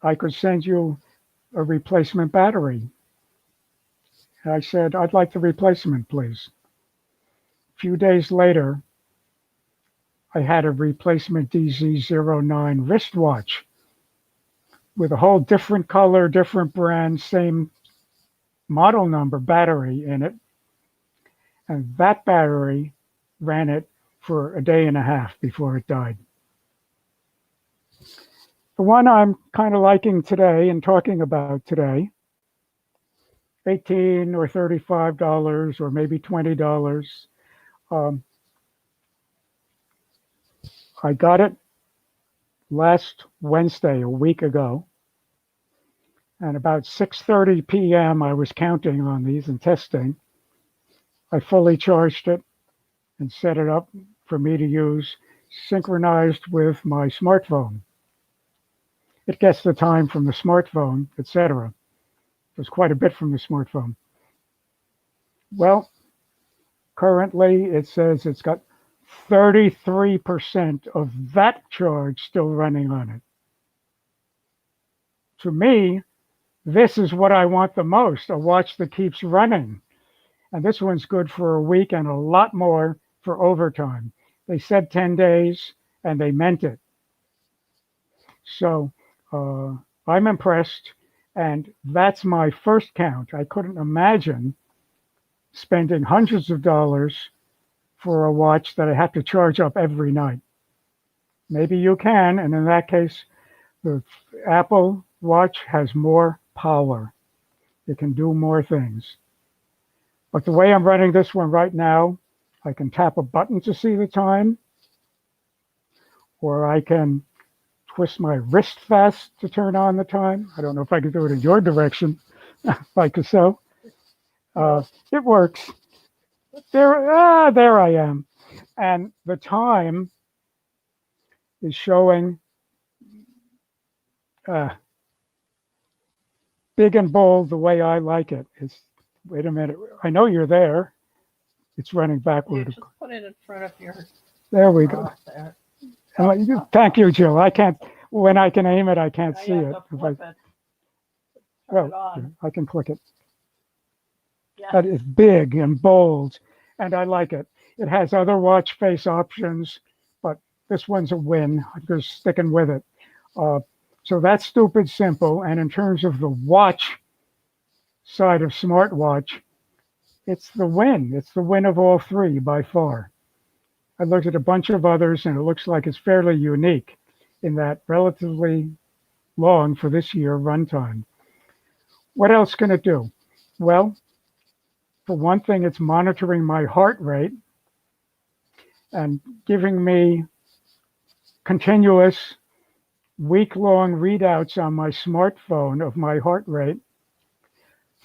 I could send you a replacement battery. I said, I'd like the replacement, please. A few days later, I had a replacement DZ09 wristwatch with a whole different color, different brand, same model number battery in it. And that battery ran it for a day and a half before it died. The one I'm kind of liking today and talking about today, $18 or $35 or maybe $20. I got it last Wednesday, a week ago. And about 6:30 p.m., I was counting on these and testing. I fully charged it and set it up for me to use, synchronized with my smartphone. It gets the time from the smartphone, etc. There's quite a bit from the smartphone. Well, currently it says it's got 33% of that charge still running on it. To me, this is what I want the most, a watch that keeps running. And this one's good for a week and a lot more for overtime. They said 10 days and they meant it. So I'm impressed. And that's my first count. I couldn't imagine spending hundreds of dollars for a watch that I have to charge up every night. Maybe you can. And in that case, the Apple Watch has more power. It can do more things. But the way I'm running this one right now, I can tap a button to see the time, or I can twist my wrist fast to turn on the time. I don't know if I can do it in your direction, like so. It works. There I am. And the time is showing big and bold the way I like it. Wait a minute. I know you're there. It's running You backward. just put it in front of your There we go. mouth there. Thank you, Jill. I can't, when I can aim it, I can't Now see you have it. to If flip it. Turn it well, on. I can click it. Yeah. That is big and bold, and I like it. It has other watch face options, but this one's a win. I'm just sticking with it. So that's stupid simple. And in terms of the watch side of smartwatch, it's the win. It's the win of all three by far. I looked at a bunch of others, and it looks like it's fairly unique in that relatively long for this year runtime. What else can it do? Well, for one thing, it's monitoring my heart rate and giving me continuous week-long readouts on my smartphone of my heart rate.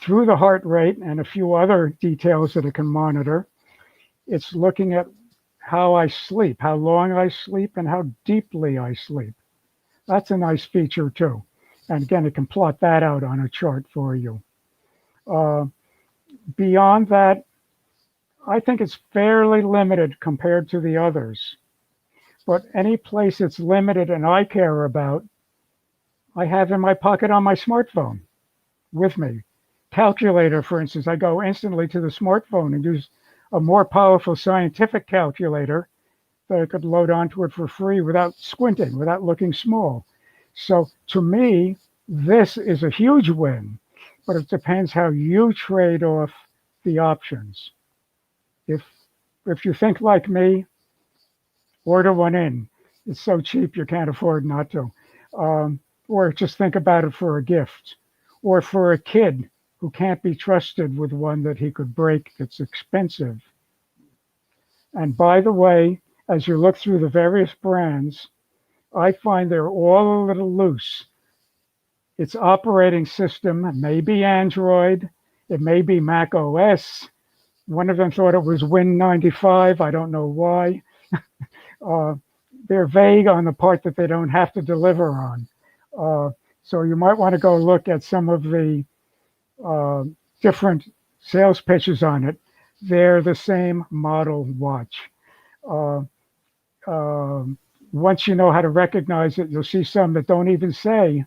Through the heart rate and a few other details that it can monitor, it's looking at how I sleep, how long I sleep, and how deeply I sleep. That's a nice feature too. And again, it can plot that out on a chart for you. Beyond that, I think it's fairly limited compared to the others. But any place it's limited and I care about, I have in my pocket on my smartphone with me. Calculator, for instance, I go instantly to the smartphone and use a more powerful scientific calculator that I could load onto it for free without squinting, without looking small. So to me, this is a huge win, but it depends how you trade off the options. If you think like me, order one in. It's so cheap you can't afford not to. Or just think about it for a gift, or for a kid who can't be trusted with one that he could break that's expensive. And by the way, as you look through the various brands, I find they're all a little loose. Its operating system may be Android, it may be Mac OS. One of them thought it was Win95. I don't know why. They're vague on the part that they don't have to deliver on. So you might want to go look at some of the different sales pitches on it. They're the same model watch. Uh, Once you know how to recognize it, you'll see some that don't even say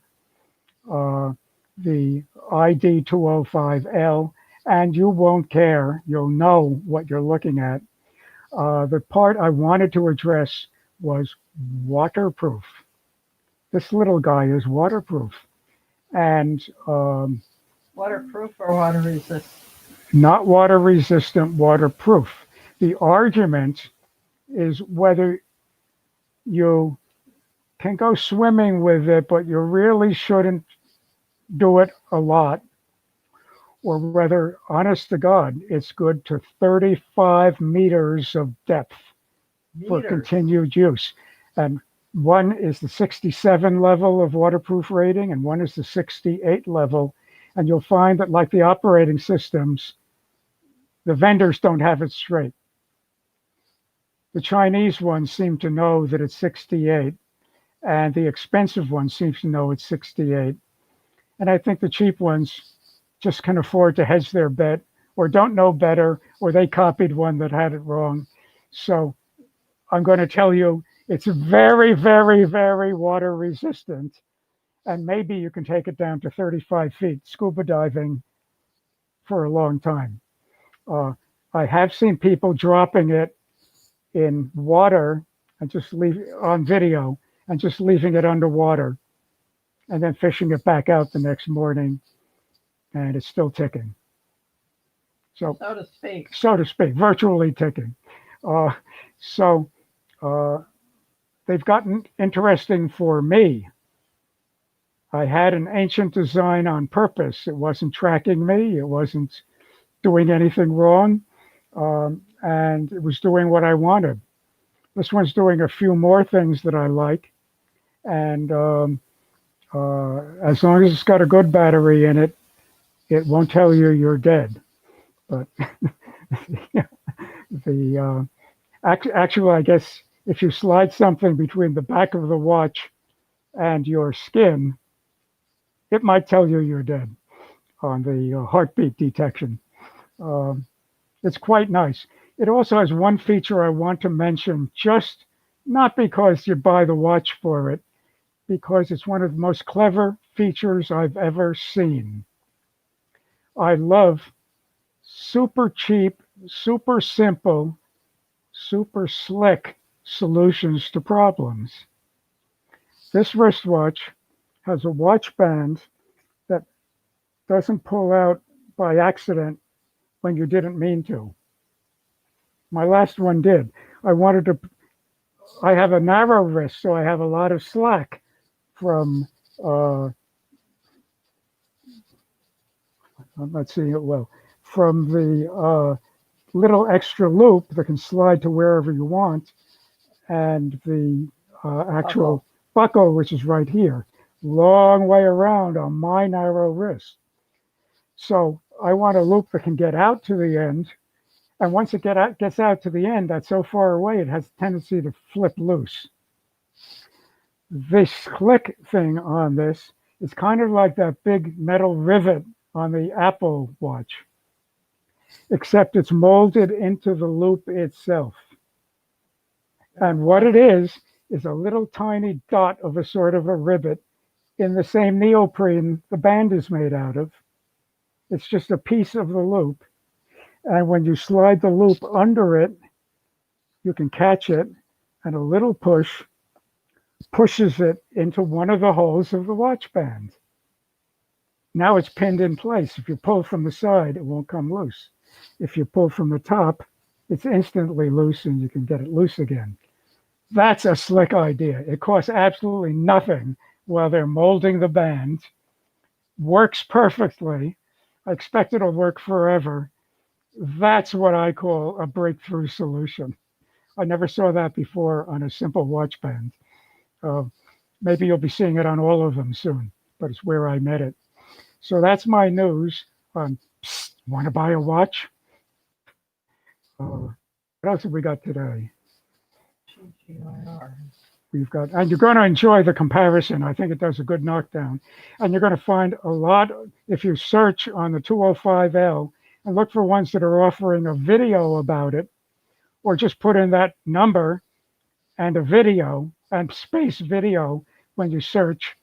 the ID 205L, and you won't care. You'll know what you're looking at. The part I wanted to address was waterproof. This little guy is waterproof, and Waterproof or water resistant? not water resistant, waterproof. The argument is whether you can go swimming with it, but you really shouldn't do it a lot, or whether, honest to God, it's good to 35 meters of depth for Meters. continued use. And one is the 67 level of waterproof rating, and one is the 68 level. And you'll find that, like the operating systems, the vendors don't have it straight. The Chinese ones seem to know that it's 68, and the expensive ones seem to know it's 68. And I think the cheap ones just can afford to hedge their bet, or don't know better, or they copied one that had it wrong. So I'm going to tell you, it's very, very, very water resistant. And maybe you can take it down to 35 feet scuba diving for a long time. I have seen people dropping it in water and just leave on video and just leaving it underwater and then fishing it back out the next morning, and it's still ticking. So to speak, virtually ticking. So they've gotten interesting for me. I had an ancient design on purpose. It wasn't tracking me. It wasn't doing anything wrong. And it was doing what I wanted. This one's doing a few more things that I like. And as long as it's got a good battery in it, it won't tell you you're dead. But actually, I guess if you slide something between the back of the watch and your skin, it might tell you you're dead on the heartbeat detection. It's quite nice. It also has one feature I want to mention, just not because you buy the watch for it, because it's one of the most clever features I've ever seen. I love super cheap, super simple, super slick solutions to problems. This wristwatch has a watch band that doesn't pull out by accident when you didn't mean to. My last one did. I have a narrow wrist, so I have a lot of slack from, I'm not seeing it well, from the little extra loop that can slide to wherever you want, and the actual buckle, which is right here. Long way around on my narrow wrist. So I want a loop that can get out to the end. And once it gets out to the end, that's so far away, it has a tendency to flip loose. This click thing on this is kind of like that big metal rivet on the Apple Watch, except it's molded into the loop itself. And what it is a little tiny dot of a sort of a rivet in the same neoprene the band is made out of. It's just a piece of the loop. And when you slide the loop under it, you can catch it, and a little push pushes it into one of the holes of the watch band. Now it's pinned in place. If you pull from the side, it won't come loose. If you pull from the top, it's instantly loose and you can get it loose again. That's a slick idea. It costs absolutely nothing while they're molding the band. Works perfectly. I expect it'll work forever. That's what I call a breakthrough solution. I never saw that before on a simple watch band. Maybe you'll be seeing it on all of them soon, but it's where I met it. So that's my news on want to buy a watch? What else have we got today? We've got, and you're going to enjoy the comparison. I think it does a good knockdown. And you're going to find a lot, if you search on the 205L and look for ones that are offering a video about it, or just put in that number and a video and space video when you search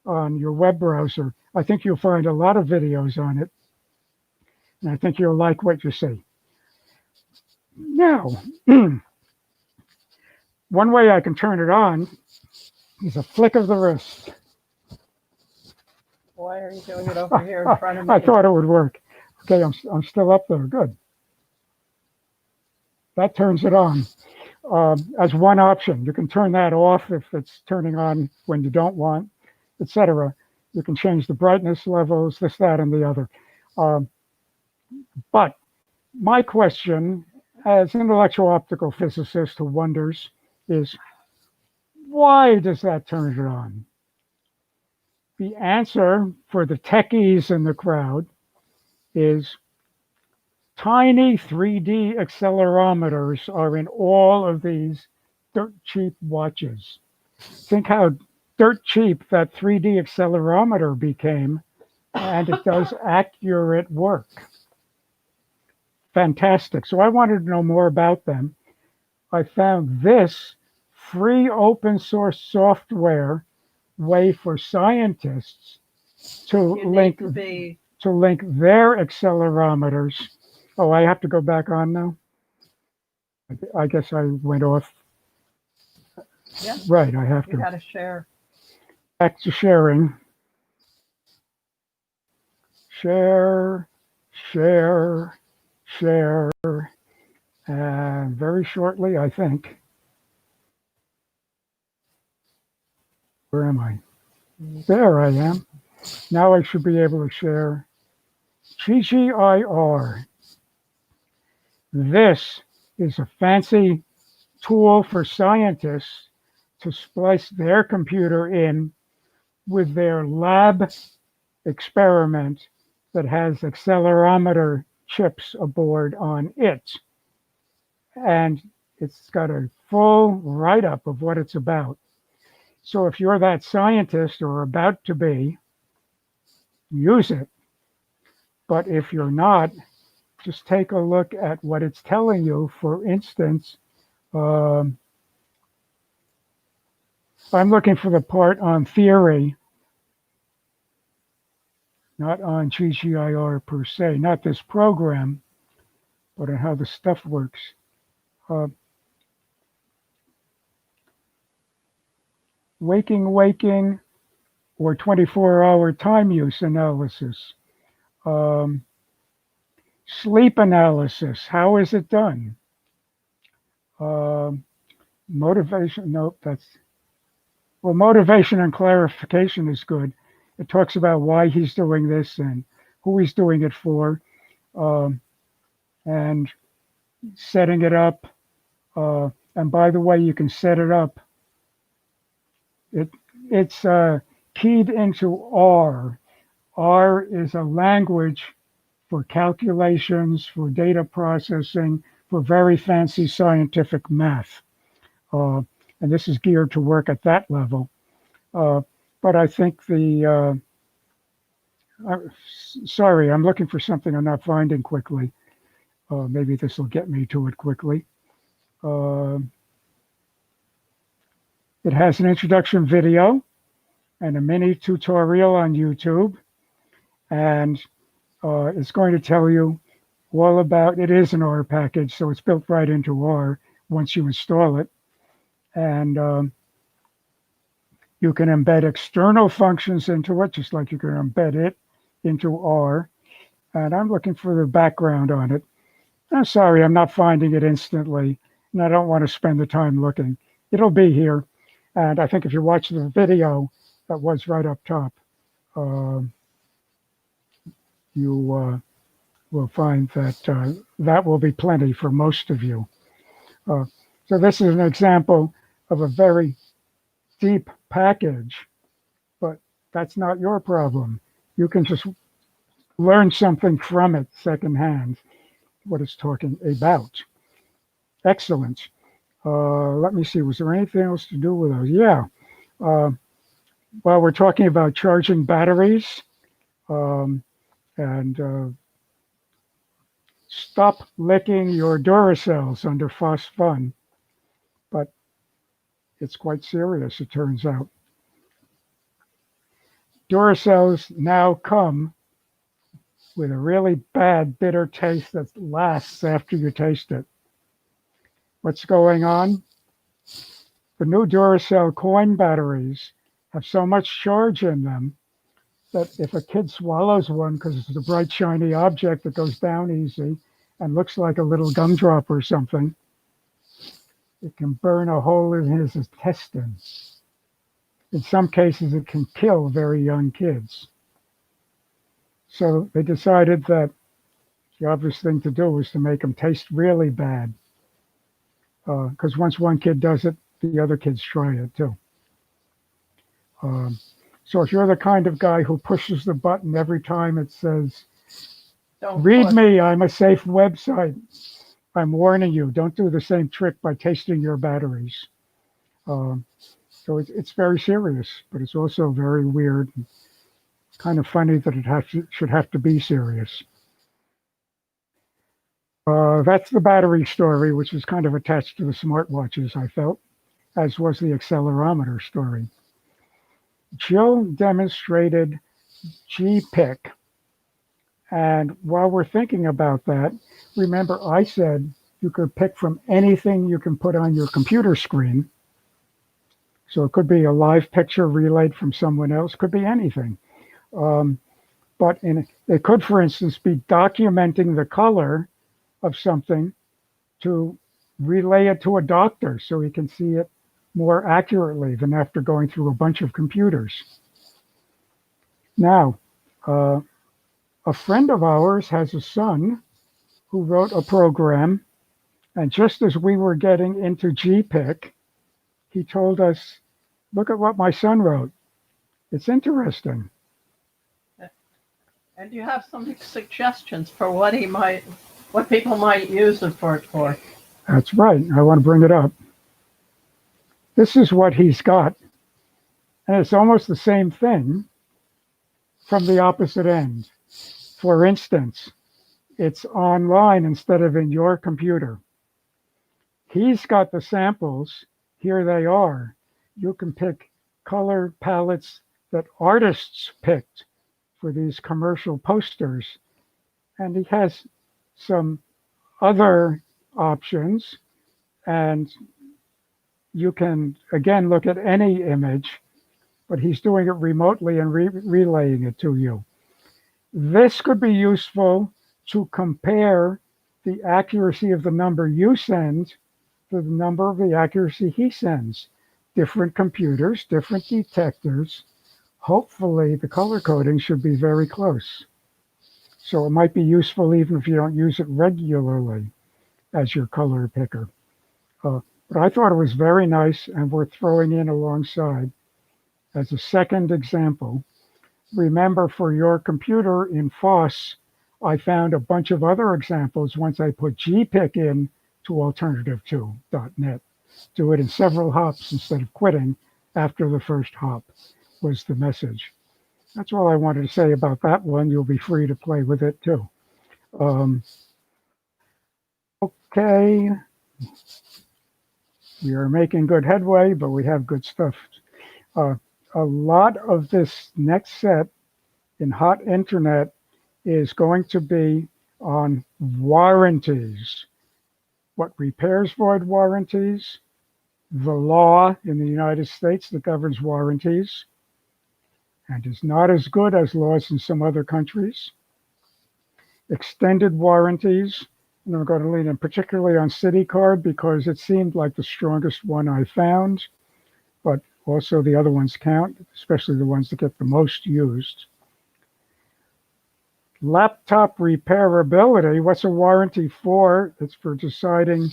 on your web browser. I think you'll find a lot of videos on it. And I think you'll like what you see. Now, one way I can turn it on is a flick of the wrist. Why are you doing it over here in front of me? I thought it would work. Okay, I'm still up there. Good. That turns it on as one option. You can turn that off if it's turning on when you don't want, etc. You can change the brightness levels, this, that, and the other. But my question, as an electro-optical physicist who wonders, is why does that turn it on? The answer for the techies in the crowd is tiny 3D accelerometers are in all of these dirt cheap watches. Think how dirt cheap that 3D accelerometer became, and it does accurate work. Fantastic. So I wanted to know more about them. I found this free open source software way for scientists to link their accelerometers. Oh, I have to go back on now? I guess I went off. Yeah. Right, I have You to. got to share. Back to sharing. Share, share, share. And very shortly, I think. Where am I? There I am. Now I should be able to share. GGIR. This is a fancy tool for scientists to splice their computer in with their lab experiment that has accelerometer chips aboard on it. And it's got a full write-up of what it's about. So if you're that scientist or about to be, use it. But if you're not, just take a look at what it's telling you. For instance, um, I'm looking for the part on theory, not on GGIR per se, not this program, but on how the stuff works. Uh, waking, or 24-hour time use analysis. Um, sleep analysis, how is it done? Um, motivation, nope, well, motivation and clarification is good. It talks about why he's doing this and who he's doing it for, and setting it up. And by the way, you can set it up. It's keyed into R. R is a language for calculations, for data processing, for very fancy scientific math. And this is geared to work at that level. But I think sorry, I'm looking for something I'm not finding quickly. Maybe this will get me to it quickly. It has an introduction video and a mini tutorial on YouTube. And it's going to tell you all about, it is an R package, so it's built right into R once you install it. And you can embed external functions into it, just like you can embed it into R. And I'm looking for the background on it. I'm sorry, I'm not finding it instantly, and I don't want to spend the time looking. It'll be here. And I think if you watch the video that was right up top, you will find that that will be plenty for most of you. So this is an example of a very deep package, but that's not your problem. You can just learn something from it secondhand, what it's talking about. Excellent. Let me see, was there anything else to do with those? Yeah. Well, we're talking about charging batteries, and stop licking your Duracells under FOSS Fun. But it's quite serious, it turns out. Duracells now come with a really bad, bitter taste that lasts after you taste it. What's going on? The new Duracell coin batteries have so much charge in them that if a kid swallows one because it's a bright, shiny object that goes down easy and looks like a little gumdrop or something, it can burn a hole in his intestines. In some cases, it can kill very young kids. So they decided that the obvious thing to do was to make them taste really bad. Because once one kid does it, the other kids try it too. So if you're the kind of guy who pushes the button every time it says, read me, I'm a safe website, I'm warning you, don't do the same trick by tasting your batteries. So it's very serious, but it's also very weird. It's kind of funny that it should have to be serious. That's the battery story, which is kind of attached to the smartwatches, I felt, as was the accelerometer story. Jill demonstrated GPIC. And while we're thinking about that, remember I said you could pick from anything you can put on your computer screen. So it could be a live picture relayed from someone else, could be anything. But it could, for instance, be documenting the color of something to relay it to a doctor so he can see it more accurately than after going through a bunch of computers. Now, a friend of ours has a son who wrote a program, and just as we were getting into GPIC, he told us, look at what my son wrote. It's interesting. And you have some suggestions for what people might use it for. That's right. I want to bring it up. This is what he's got. And it's almost the same thing from the opposite end. For instance, It's online instead of in your computer. He's got the samples. Here they are. You can pick color palettes that artists picked for these commercial posters. And he has some other options. And you can, again, look at any image, but he's doing it remotely and relaying it to you. This could be useful to compare the accuracy of the number you send to the number of the accuracy he sends. Different computers, different detectors. Hopefully the color coding should be very close. So it might be useful even if you don't use it regularly as your color picker. But I thought it was very nice and worth throwing in alongside as a second example. Remember, for your computer in FOSS, I found a bunch of other examples once I put gpic in to alternative2.net. Do it in several hops instead of quitting after the first hop was the message. That's all I wanted to say about that one. You'll be free to play with it too. Okay. We are making good headway, but we have good stuff. A lot of this next set in Hot Internet is going to be on warranties. What repairs void warranties, the law in the United States that governs warranties, and is not as good as laws in some other countries. Extended warranties, and I'm going to lean in particularly on CityCard because it seemed like the strongest one I found, but also the other ones count, especially the ones that get the most used. Laptop repairability, what's a warranty for? It's for deciding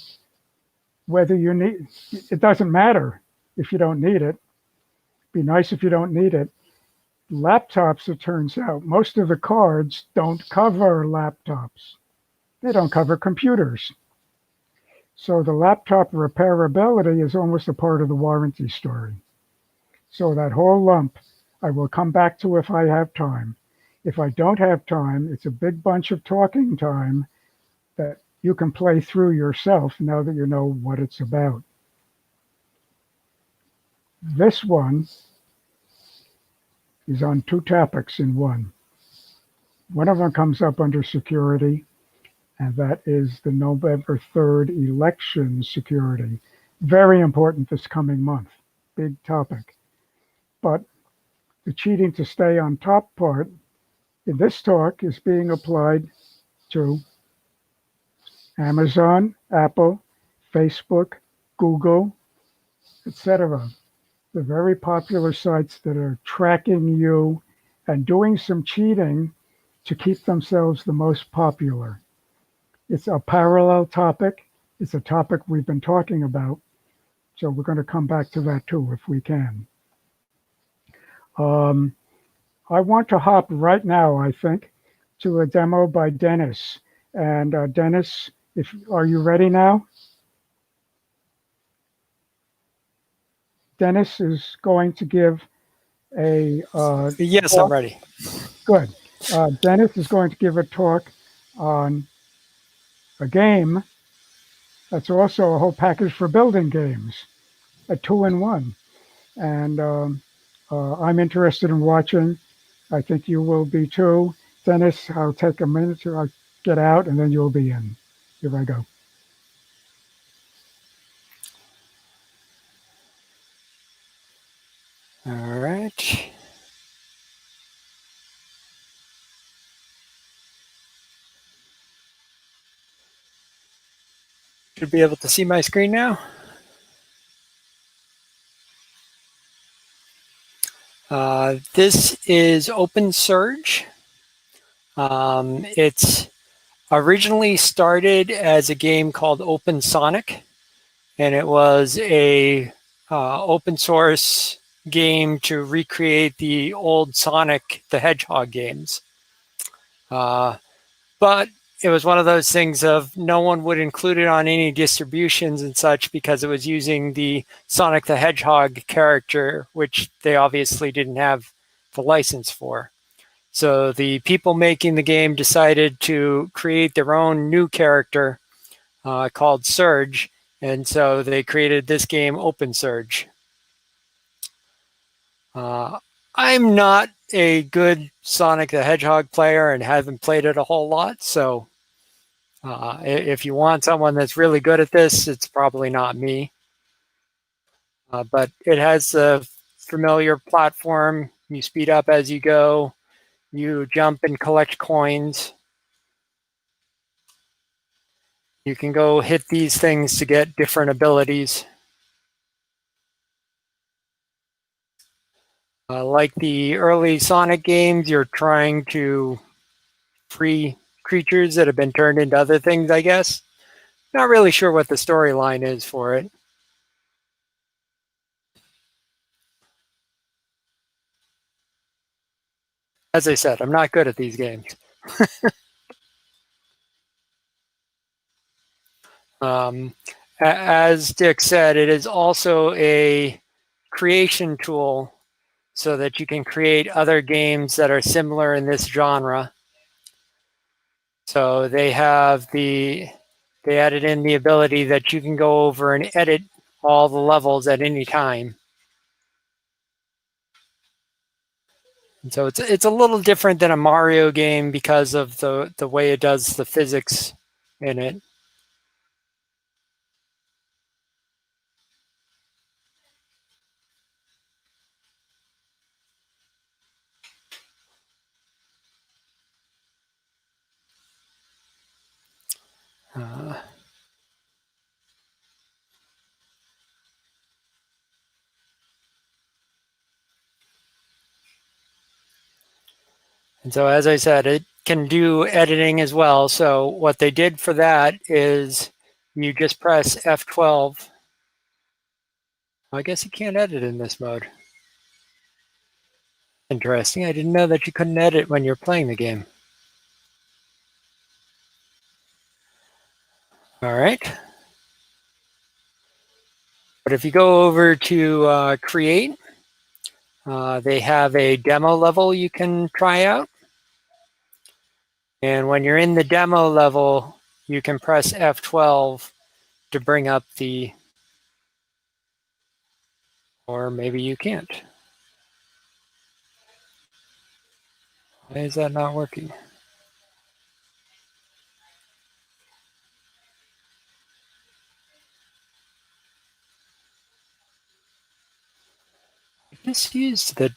whether you need, it doesn't matter if you don't need it. Be nice if you don't need it. Laptops, it turns out, most of the cards don't cover laptops. They don't cover computers. So the laptop repairability is almost a part of the warranty story. So that whole lump, I will come back to if I have time. If I don't have time, it's a big bunch of talking time that you can play through yourself now that you know what it's about. This one is on two topics in one. One of them comes up under security, and that is the November 3rd election security. Very important this coming month, big topic. But the cheating to stay on top part in this talk is being applied to Amazon, Apple, Facebook, Google, etc. The very popular sites that are tracking you and doing some cheating to keep themselves the most popular. It's a parallel topic. It's a topic we've been talking about. So we're going to come back to that too if we can. I want to hop right now, I think, to a demo by Dennis. And Dennis, are you ready now? Dennis is going to give a yes, talk. I'm ready. Good. Dennis is going to give a talk on a game that's also a whole package for building games, a 2-in-1. And I'm interested in watching. I think you will be too. Dennis, I'll take a minute to get out and then you'll be in. Here I go. All right. Should be able to see my screen now. This is OpenSurge. It's originally started as a game called OpenSonic, and it was a open source game to recreate the old Sonic the Hedgehog games. But it was one of those things of no one would include it on any distributions and such because it was using the Sonic the Hedgehog character, which they obviously didn't have the license for. So the people making the game decided to create their own new character called Surge, and so they created this game, Open Surge. I'm not a good Sonic the Hedgehog player and haven't played it a whole lot, so if you want someone that's really good at this, it's probably not me. But it has a familiar platform. You speed up as you go. You jump and collect coins. You can go hit these things to get different abilities. Like the early Sonic games, you're trying to free creatures that have been turned into other things, I guess. Not really sure what the storyline is for it. As I said, I'm not good at these games. As Dick said, it is also a creation tool so that you can create other games that are similar in this genre. So they added in the ability that you can go over and edit all the levels at any time. And so it's a little different than a Mario game because of the way it does the physics in it. And so, as I said, it can do editing as well. So what they did for that is you just press F12. I guess you can't edit in this mode. Interesting. I didn't know that you couldn't edit when you're playing the game. All right. But if you go over to Create, they have a demo level you can try out. And when you're in the demo level, you can press F12 to bring up the, or maybe you can't. Why is that not working? I just used the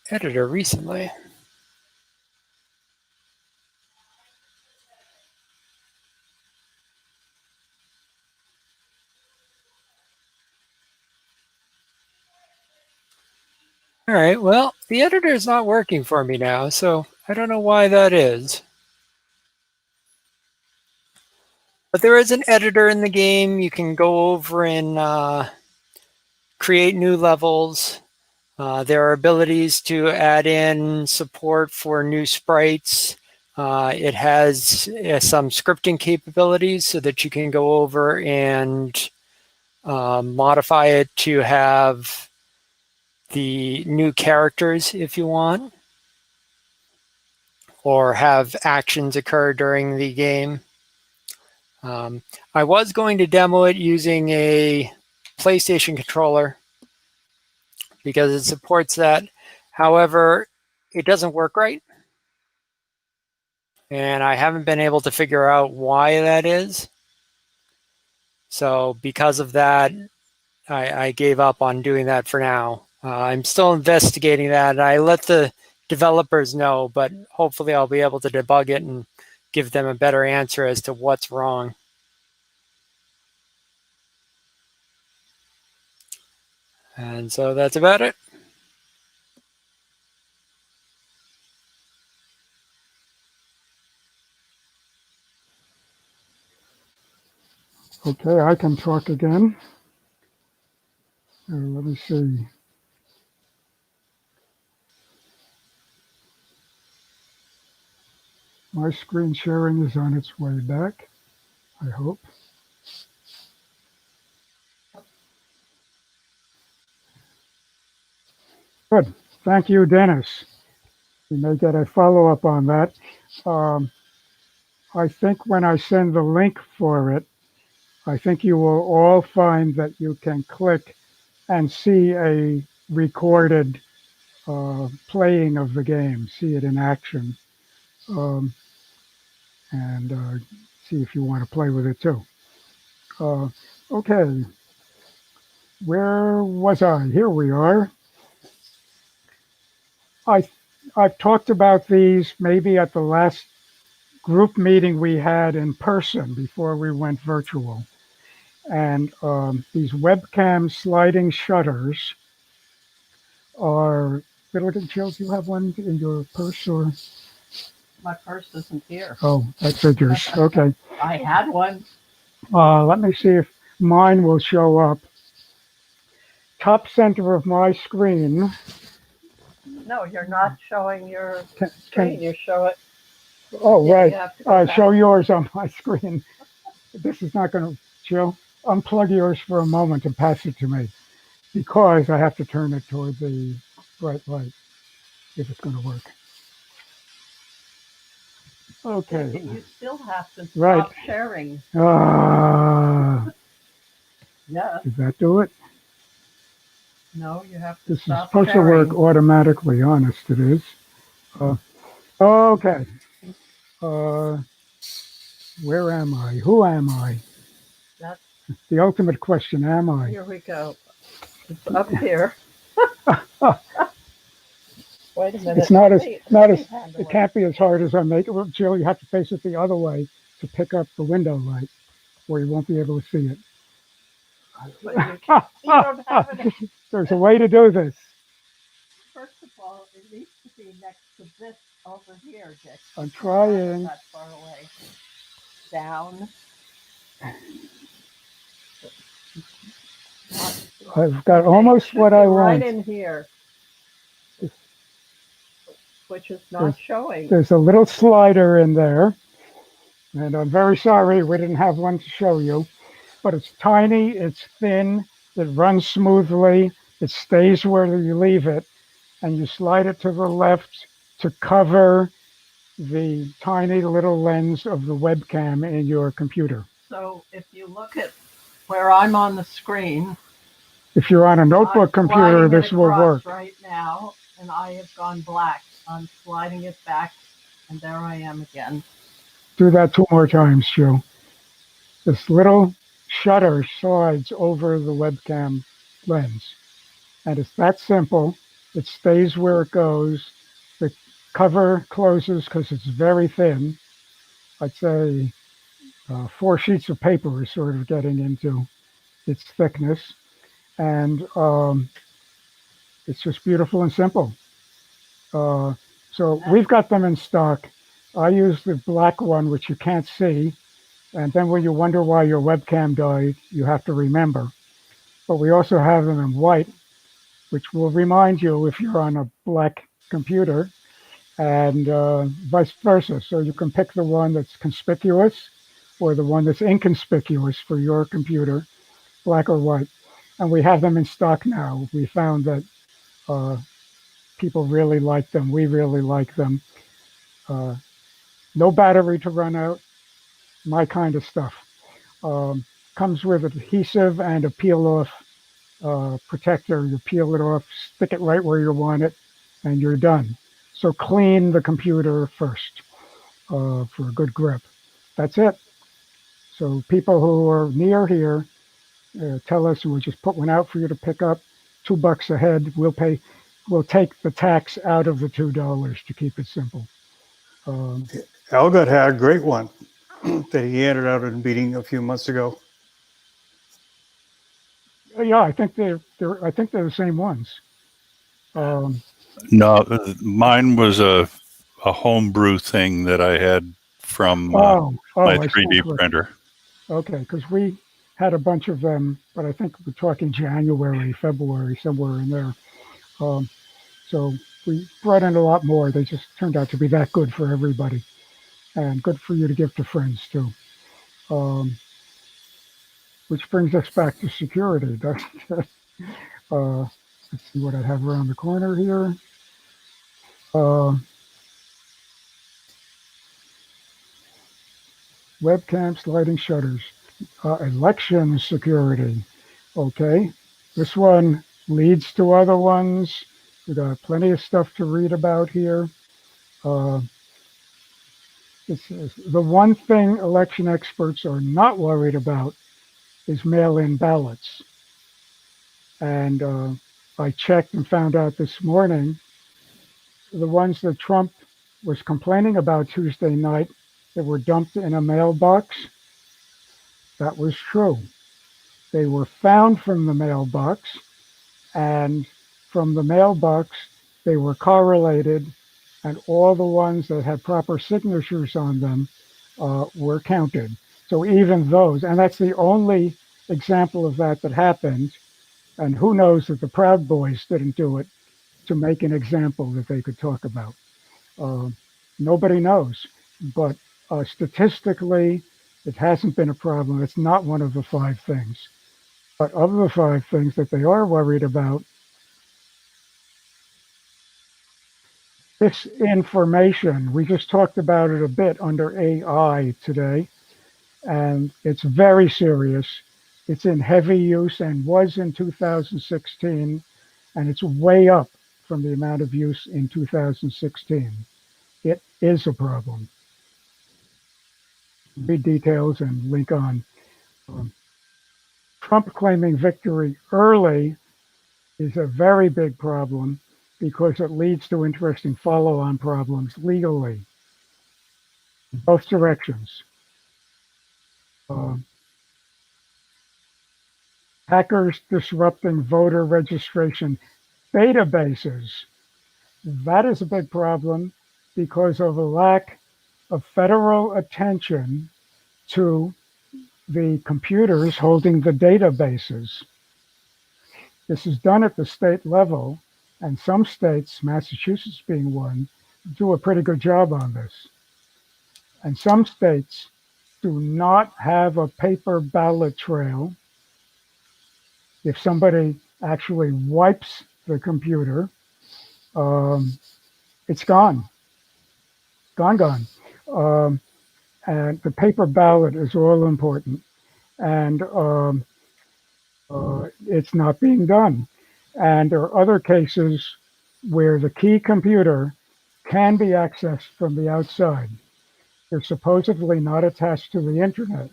editor recently. All right, well, the editor is not working for me now, so I don't know why that is. But there is an editor in the game. You can go over and create new levels. There are abilities to add in support for new sprites. It has some scripting capabilities so that you can go over and modify it to have the new characters if you want, or have actions occur during the game. I was going to demo it using a PlayStation controller because it supports that. However, it doesn't work right. And I haven't been able to figure out why that is. So because of that, I gave up on doing that for now. I'm still investigating that. I let the developers know, but hopefully I'll be able to debug it and give them a better answer as to what's wrong. And so that's about it. Okay, I can talk again. Let me see. My screen sharing is on its way back, I hope. Good. Thank you, Dennis. We may get a follow-up on that. Um, I think when I send the link for it, I think you will all find that you can click and see a recorded playing of the game, see it in action, um, and see if you want to play with it too. Okay, where was I? Here we are. I I've talked about these maybe at the last group meeting we had in person before we went virtual. And these webcam sliding shutters are little. Jill, do you have one in your purse or? My purse isn't here. Oh, that figures. Okay. I had one. Let me see if mine will show up. Top center of my screen. No, you're not showing your Can, screen. You show it. oh, Yeah, right. you have to go back. Show yours on my screen. This is not going to, Jill, unplug yours for a moment and pass it to me because I have to turn it toward the bright light if it's going to work. Okay. You still have to Right. stop sharing. Yeah. Does that do it? No, you have to This is stop supposed sharing. to work automatically, honest it is. Okay. Where am I? Who am I? That's, The ultimate question, am I? here we go. It's up here. Wait a minute. It's not as, handle it can't be as hard as I make it. Well, Jill, you have to face it the other way to pick up the window light or you won't be able to see it. But you don't have it. There's a way to do this. First of all, it needs to be next to this over here, Dick. I'm trying. Not that far away. Down. I've got almost what I right want. in here, which is not showing. There's a little slider in there, and I'm very sorry we didn't have one to show you, but it's tiny, it's thin, it runs smoothly, it stays where you leave it, and you slide it to the left to cover the tiny little lens of the webcam in your computer. So if you look at where I'm on the screen, if you're on a notebook computer, this will work. Right now, and I have gone black. I'm sliding it back, and there I am again. Do that 2 more times, Joe. This little shutter slides over the webcam lens. And it's that simple. It stays where it goes. The cover closes because it's very thin. I'd say 4 sheets of paper is sort of getting into its thickness. And it's just beautiful and simple. So we've got them in stock. I use the black one, which you can't see. And then when you wonder why your webcam died, you have to remember. But we also have them in white, which will remind you if you're on a black computer, and vice versa. So you can pick the one that's conspicuous or the one that's inconspicuous for your computer, black or white. And we have them in stock now. We found that people really like them. We really like them. No battery to run out, my kind of stuff. Comes with adhesive and a peel-off protector. You peel it off, stick it right where you want it, and you're done. So clean the computer first for a good grip. That's it. So people who are near here, tell us, and we'll just put one out for you to pick up. $2 a head. We'll take the tax out of the $2 to keep it simple. Algot had a great one that he handed out at a meeting a few months ago. Yeah, I think they're the same ones. No, mine was a homebrew thing that I had from my 3D printer. Okay, because we had a bunch of them, but I think we're talking January, February, somewhere in there. So we brought in a lot more. They just turned out to be that good for everybody, and good for you to give to friends too. Which brings us back to security. Let's see what I have around the corner here. webcams, lighting shutters, election security. Okay, this one leads to other ones. We got plenty of stuff to read about here. Uh, the one thing election experts are not worried about is mail-in ballots. And I checked and found out this morning the ones that Trump was complaining about Tuesday night that were dumped in a mailbox, that was true. They were found from the mailbox, and from the mailbox, they were correlated, and all the ones that had proper signatures on them were counted. So even those, and that's the only example of that that happened. And who knows that the Proud Boys didn't do it to make an example that they could talk about. Uh, Nobody knows. But statistically, it hasn't been a problem. It's not one of the five things. But of the five things that they are worried about, this information, we just talked about it a bit under AI today, and it's very serious. It's in heavy use and was in 2016, and it's way up from the amount of use in 2016. It is a problem. Read details and link on. Um, Trump claiming victory early is a very big problem because it leads to interesting follow-on problems legally in both directions. Um, Hackers disrupting voter registration databases. That is a big problem because of a lack of federal attention to the computers holding the databases. This is done at the state level, and some states, Massachusetts being one, do a pretty good job on this. And some states do not have a paper ballot trail. If somebody actually wipes the computer, um, it's gone, gone. Um, and the paper ballot is all important, and it's not being done. And there are other cases where the key computer can be accessed from the outside. They're supposedly not attached to the internet,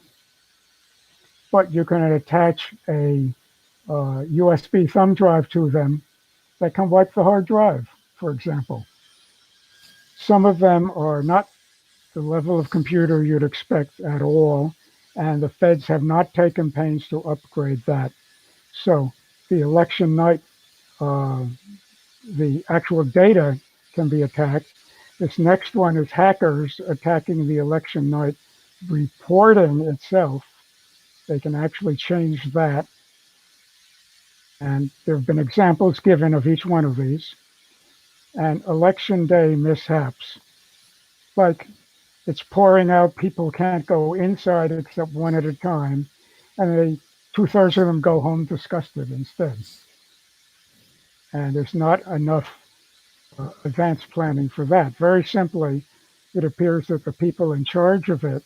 but you can attach a USB thumb drive to them that can wipe the hard drive, for example. Some of them are not the level of computer you'd expect at all, and the feds have not taken pains to upgrade that. So the election night, uh, the actual data can be attacked. This next one is hackers attacking the election night reporting itself. They can actually change that. And there have been examples given of each one of these. And election day mishaps. Like it's pouring out, people can't go inside except one at a time. And they, two-thirds of them go home disgusted instead. And there's not enough advanced planning for that. Very simply, it appears that the people in charge of it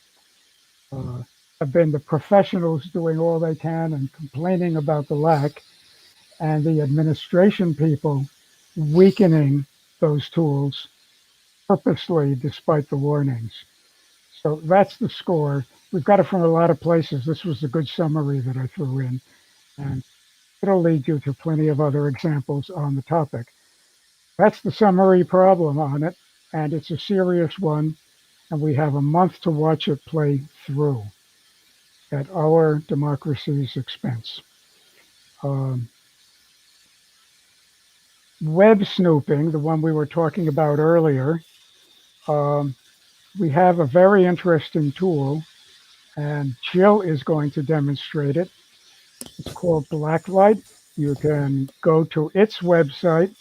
uh, have been the professionals doing all they can and complaining about the lack, and the administration people weakening those tools purposely despite the warnings. So that's the score. We've got it from a lot of places. This was a good summary that I threw in, and it'll lead you to plenty of other examples on the topic. That's the summary problem on it, and it's a serious one, and we have a month to watch it play through at our democracy's expense. Um, Web snooping, the one we were talking about earlier, um, we have a very interesting tool, and Jill is going to demonstrate it. It's called Blacklight. You can go to its website,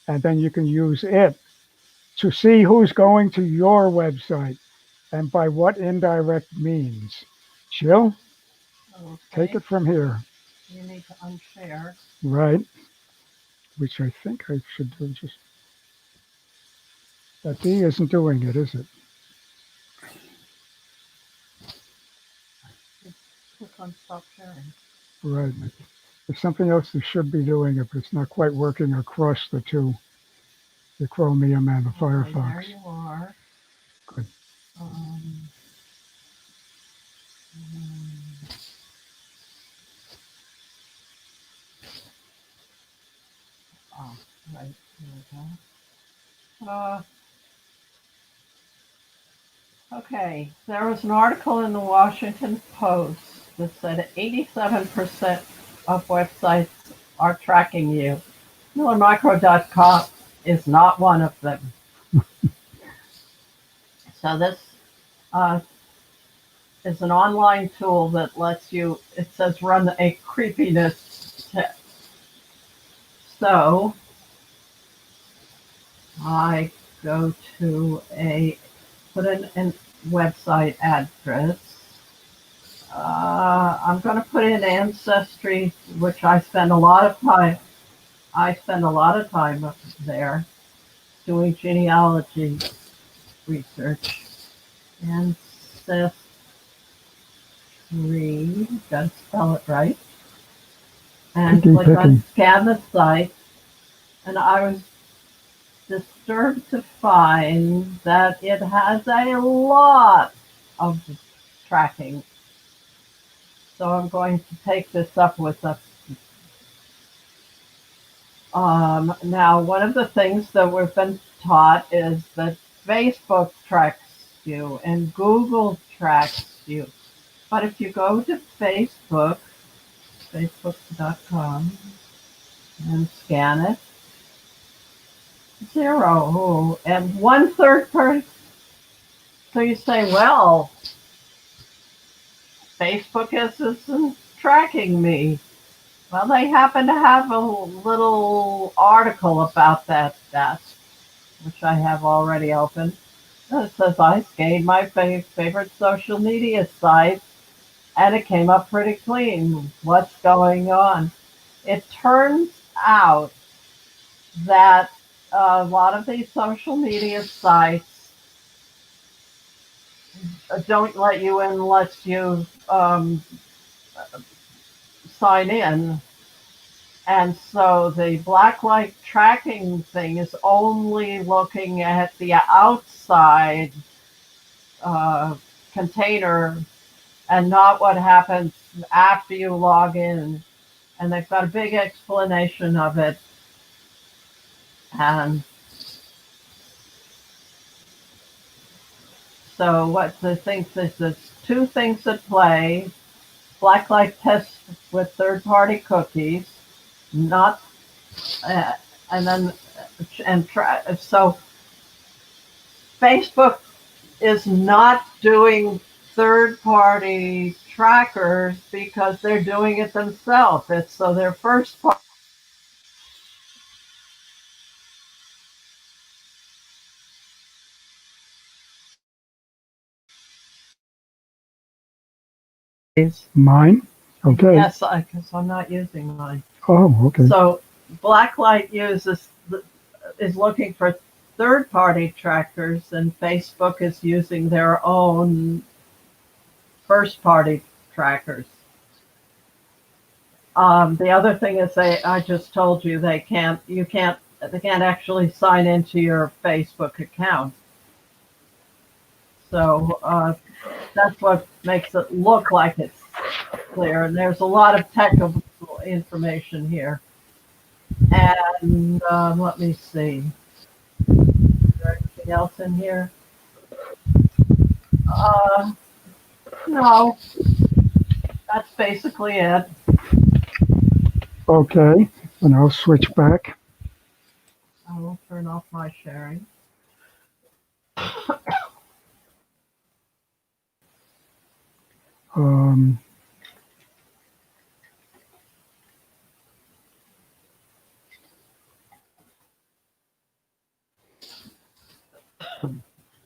and then you can use it to see who's going to your website and by what indirect means. Jill, take Okay, it from here. you need to unshare. Right, which I think I should do just, that D isn't doing it, is it? Click on stop sharing. Right. There's something else that should be doing it, but it's not quite working across the two, the Chromium and the Okay, there Firefox. you are. Good. Um, oh, right, here we go. Okay, there was an article in the Washington Post that said 87% of websites are tracking you. MillerMicro.com is not one of them. So this uh, is an online tool that lets you, it says run a creepiness test. So I go to put in a website address. I'm going to put in Ancestry, which I spend a lot of time. I spend a lot of time up there doing genealogy research. Ancestry, gotta spell it right. And click on scan the site. And I was disturbed to find that it has a lot of tracking. So I'm going to take this up with us. Now, one of the things that we've been taught is that Facebook tracks you and Google tracks you. But if you go to Facebook, facebook.com, and scan it, 0, and 1/3 person. So you say, well, Facebook isn't tracking me. Well, they happen to have a little article about that, which I have already opened. It says I scanned my favorite social media site, and it came up pretty clean. What's going on? It turns out that a lot of these social media sites don't let you in unless you sign in. And so the blacklight tracking thing is only looking at the outside container and not what happens after you log in. And they've got a big explanation of it. And so what the thing is, there's two things at play. Blacklight tests with third-party cookies, not, and then, so Facebook is not doing third-party trackers because they're doing it themselves. It's so their first part is Mine? Okay. yes, because I'm not using mine. Oh, okay. So Blacklight is looking for third-party trackers, and Facebook is using their own first-party trackers. The other thing is I just told you they can't actually sign into your Facebook account. So that's what makes it look like it's clear. And there's a lot of technical information here. And let me see. Is there anything else in here? No, that's basically it. Okay, and I'll switch back. I will turn off my sharing.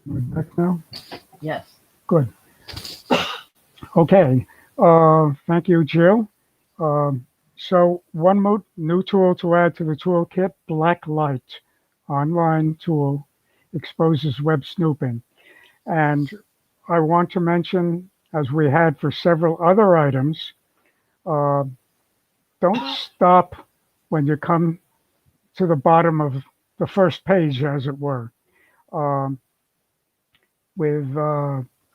We're back now? Yes. Good. Okay. Thank you, Jill. So one new tool to add to the toolkit, Blacklight, online tool, exposes web snooping. And I want to mention as we had for several other items, uh, don't stop when you come to the bottom of the first page, as it were. Um, with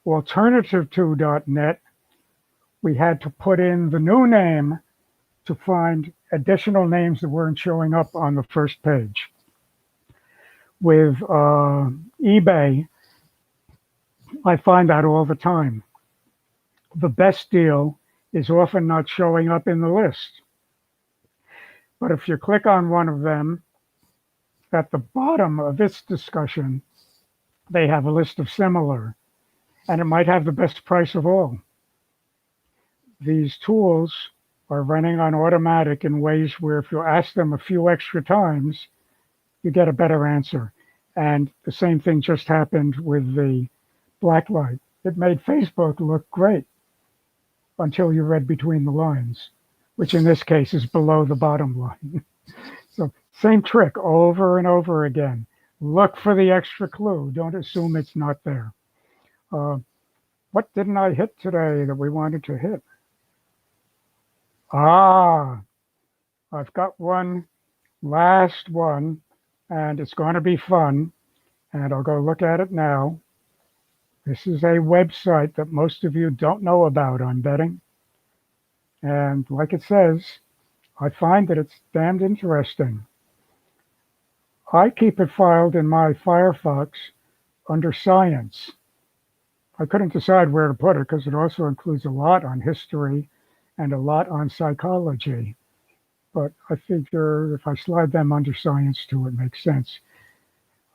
alternative2.net, we had to put in the new name to find additional names that weren't showing up on the first page. With eBay, I find that all the time. The best deal is often not showing up in the list. But if you click on one of them, at the bottom of its discussion, they have a list of similar, and it might have the best price of all. These tools are running on automatic in ways where if you ask them a few extra times, you get a better answer. And the same thing just happened with the blacklight. It made Facebook look great until you read between the lines, which in this case is below the bottom line. So same trick over and over again. Look for the extra clue. Don't assume it's not there. What didn't I hit today that we wanted to hit? I've got one, last one, and it's going to be fun. And I'll go look at it now. This is a website that most of you don't know about, I'm betting. And like it says, I find that it's damned interesting. I keep it filed in my Firefox under Science. I couldn't decide where to put it because it also includes a lot on history and a lot on psychology. But I figure if I slide them under Science too, it makes sense.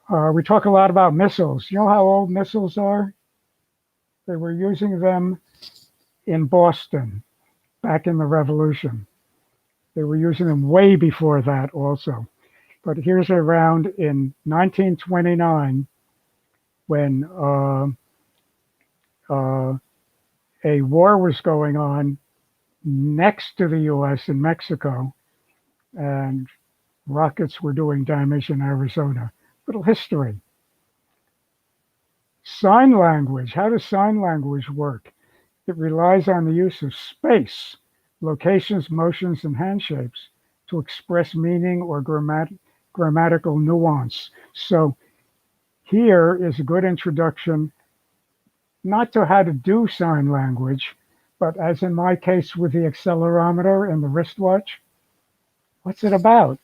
We talk a lot about missiles. You know how old missiles are? They were using them in Boston back in the Revolution. They were using them way before that also. But here's around in 1929 when a war was going on next to the US in Mexico, and rockets were doing damage in Arizona. Little history. Sign language. How does sign language work? It relies on the use of space, locations, motions, and hand shapes to express meaning or grammatical nuance. So here is a good introduction, not to how to do sign language, but as in my case with the accelerometer and the wristwatch, what's it about?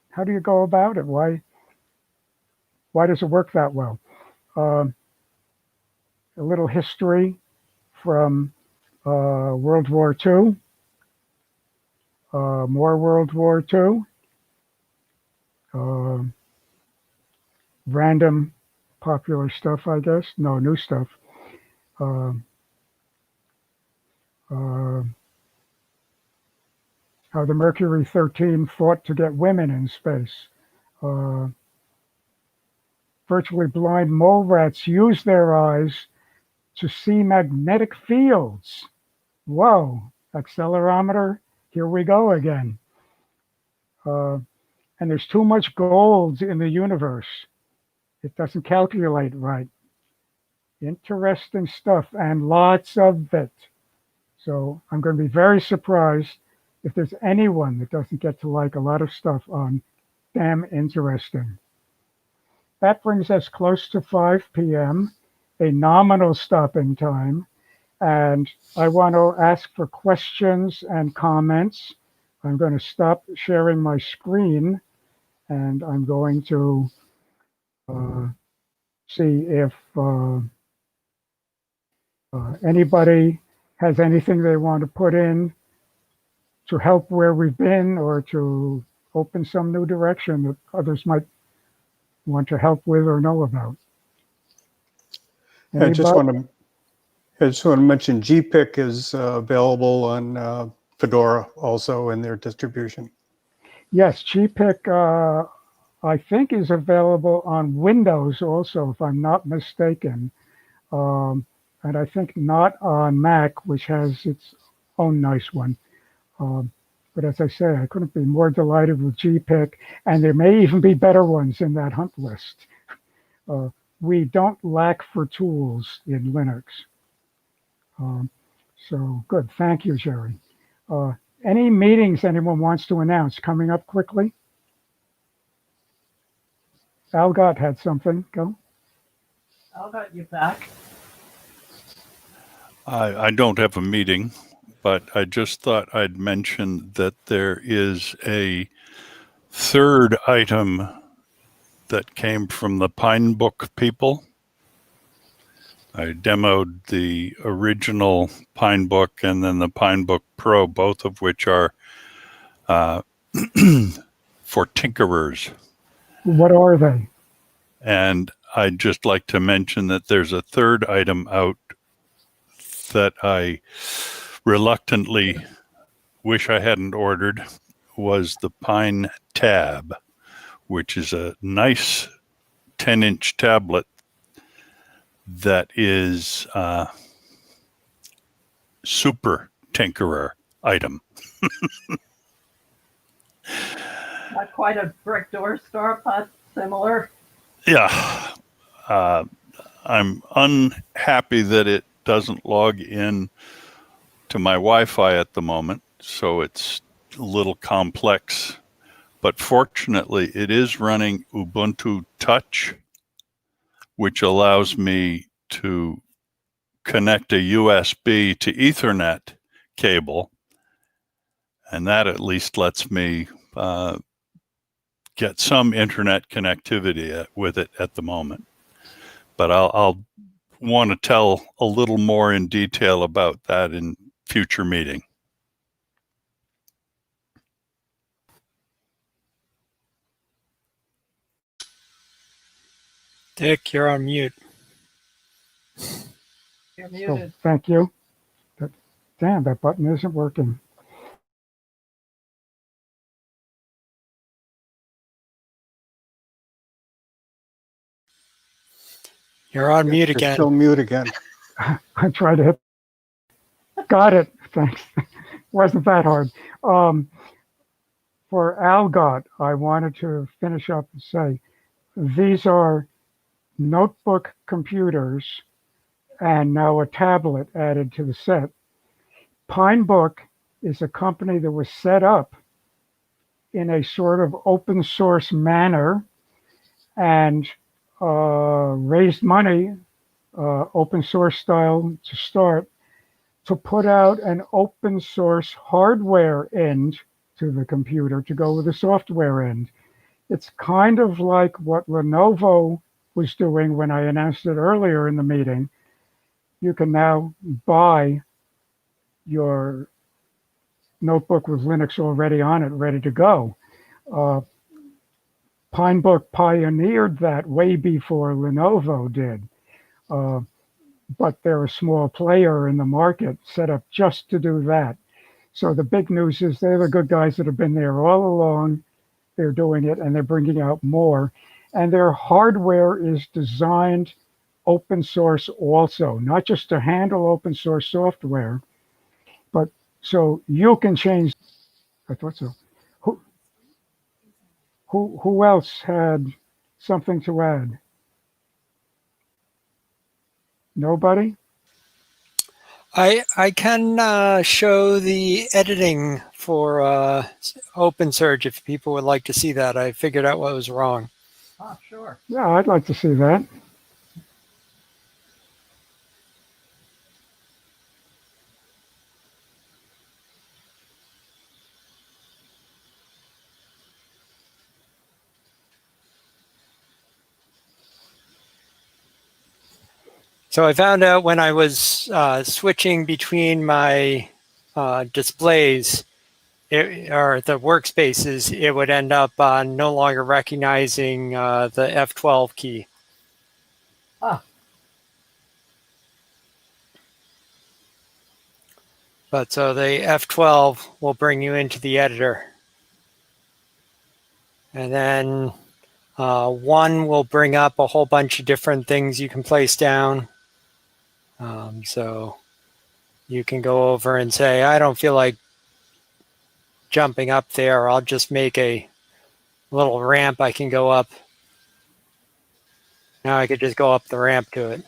How do you go about it? Why does it work that well? A little history from World War II, more World War II, random popular stuff, I guess. No, new stuff. How the Mercury 13 fought to get women in space. Virtually blind mole rats use their eyes to see magnetic fields. Whoa, accelerometer, here we go again. And there's too much gold in the universe. It doesn't calculate right. Interesting stuff, and lots of it. So I'm going to be very surprised if there's anyone that doesn't get to like a lot of stuff on damn interesting. That brings us close to 5 p.m., a nominal stopping time. And I want to ask for questions and comments. I'm going to stop sharing my screen, and I'm going to see if anybody has anything they want to put in to help where we've been or to open some new direction that others might want to help with or know about. I just want to mention GPIC is available on Fedora also in their distribution. Yes, GPIC I think is available on Windows also, if I'm not mistaken. And I think not on Mac, which has its own nice one. But as I say, I couldn't be more delighted with GPIC, and there may even be better ones in that hunt list. We don't lack for tools in Linux. Um, so good. Thank you, Jerry. Any meetings anyone wants to announce coming up quickly? Algot had something. Go. I'll got you back. I don't have a meeting, but I just thought I'd mention that there is a third item that came from the Pine Book people. I demoed the original Pine Book and then the Pine Book Pro, both of which are for tinkerers. What are they? And I'd just like to mention that there's a third item out that I reluctantly wish I hadn't ordered, was the Pine Tab, which is a nice 10-inch tablet that is super tinkerer item. Not quite a brick door store, but similar. Yeah. I'm unhappy that it doesn't log in to my Wi-Fi at the moment, so it's a little complex. But fortunately, it is running Ubuntu Touch, which allows me to connect a USB to Ethernet cable, and that at least lets me get some internet connectivity with it at the moment. But I'll want to tell a little more in detail about that in future meeting. Dick, you're on mute. You're Oh, muted. thank you. Damn, that button isn't working. You're on mute You're again. still mute again. I tried to hit. Got it. Thanks. Wasn't that hard. For Algot, I wanted to finish up and say these are notebook computers and now a tablet added to the set. Pine Book is a company that was set up in a sort of open source manner and raised money, open source style to start, to put out an open source hardware end to the computer to go with the software end. It's kind of like what Lenovo was doing when I announced it earlier in the meeting. You can now buy your notebook with Linux already on it, ready to go. Pinebook pioneered that way before Lenovo did. But they're a small player in the market set up just to do that. So the big news is they're the good guys that have been there all along. They're doing it and they're bringing out more. And their hardware is designed open source also, not just to handle open source software, but so you can change. I thought so. Who else had something to add? Nobody? I can show the editing for OpenSearch if people would like to see that. I figured out what was wrong. Oh, sure. Yeah, I'd like to see that. So I found out when I was switching between my displays or the workspaces, it would end up no longer recognizing the F12 key. Ah. But so the F12 will bring you into the editor. And then one will bring up a whole bunch of different things you can place down. So you can go over and say, I don't feel like jumping up there. I'll just make a little ramp I can go up. Now I could just go up the ramp to it.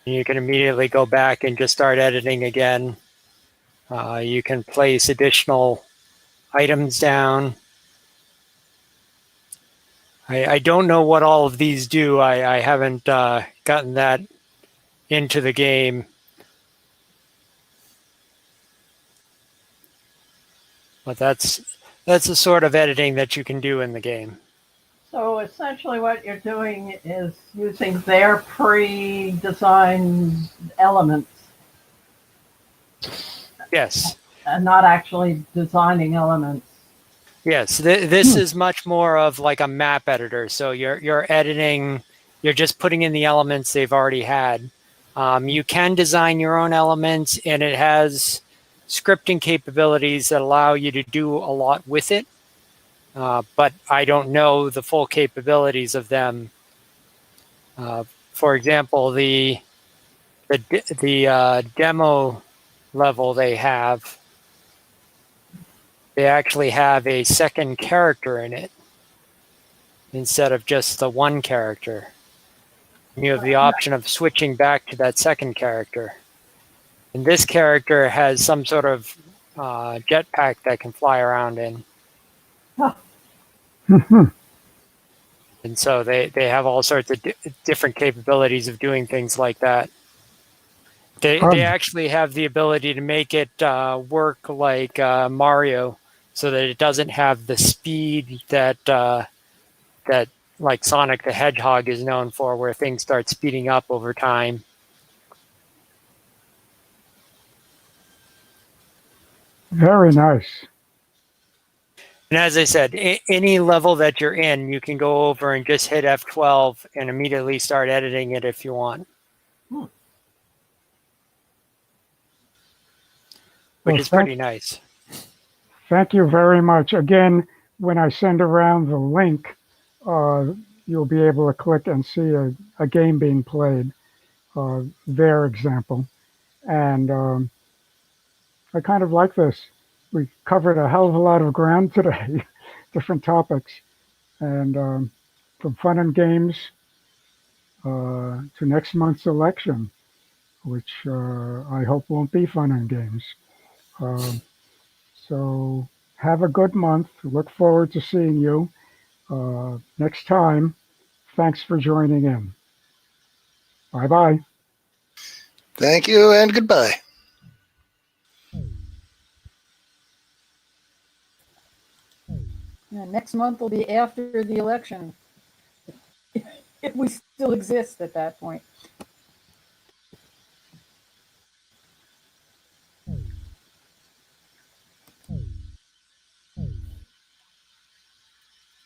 You can immediately go back and just start editing again. You can place additional items down. I don't know what all of these do. I haven't gotten that into the game. But that's the sort of editing that you can do in the game. So essentially what you're doing is using their pre-designed elements Yes. and not actually designing elements. Yes, this is much more of like a map editor. So you're editing, you're just putting in the elements they've already had. You can design your own elements, and it has scripting capabilities that allow you to do a lot with it. But I don't know the full capabilities of them. For example, the demo level they have, they actually have a second character in it instead of just the one character. You have the option of switching back to that second character. And this character has some sort of jetpack that can fly around in. And so they have all sorts of different capabilities of doing things like that. They actually have the ability to make it work like Mario, so that it doesn't have the speed that that like Sonic the Hedgehog is known for, where things start speeding up over time. Very nice. And as I said, any level that you're in, you can go over and just hit F12 and immediately start editing it if you want. Which is pretty nice. Thank you very much. Again, when I send around the link, you'll be able to click and see a game being played, their example. And I kind of like this. We covered a hell of a lot of ground today, different topics. And from fun and games to next month's election, which I hope won't be fun and games. So have a good month. Look forward to seeing you next time. Thanks for joining in. Bye bye. Thank you and goodbye. Yeah, next month will be after the election, if we still exist at that point.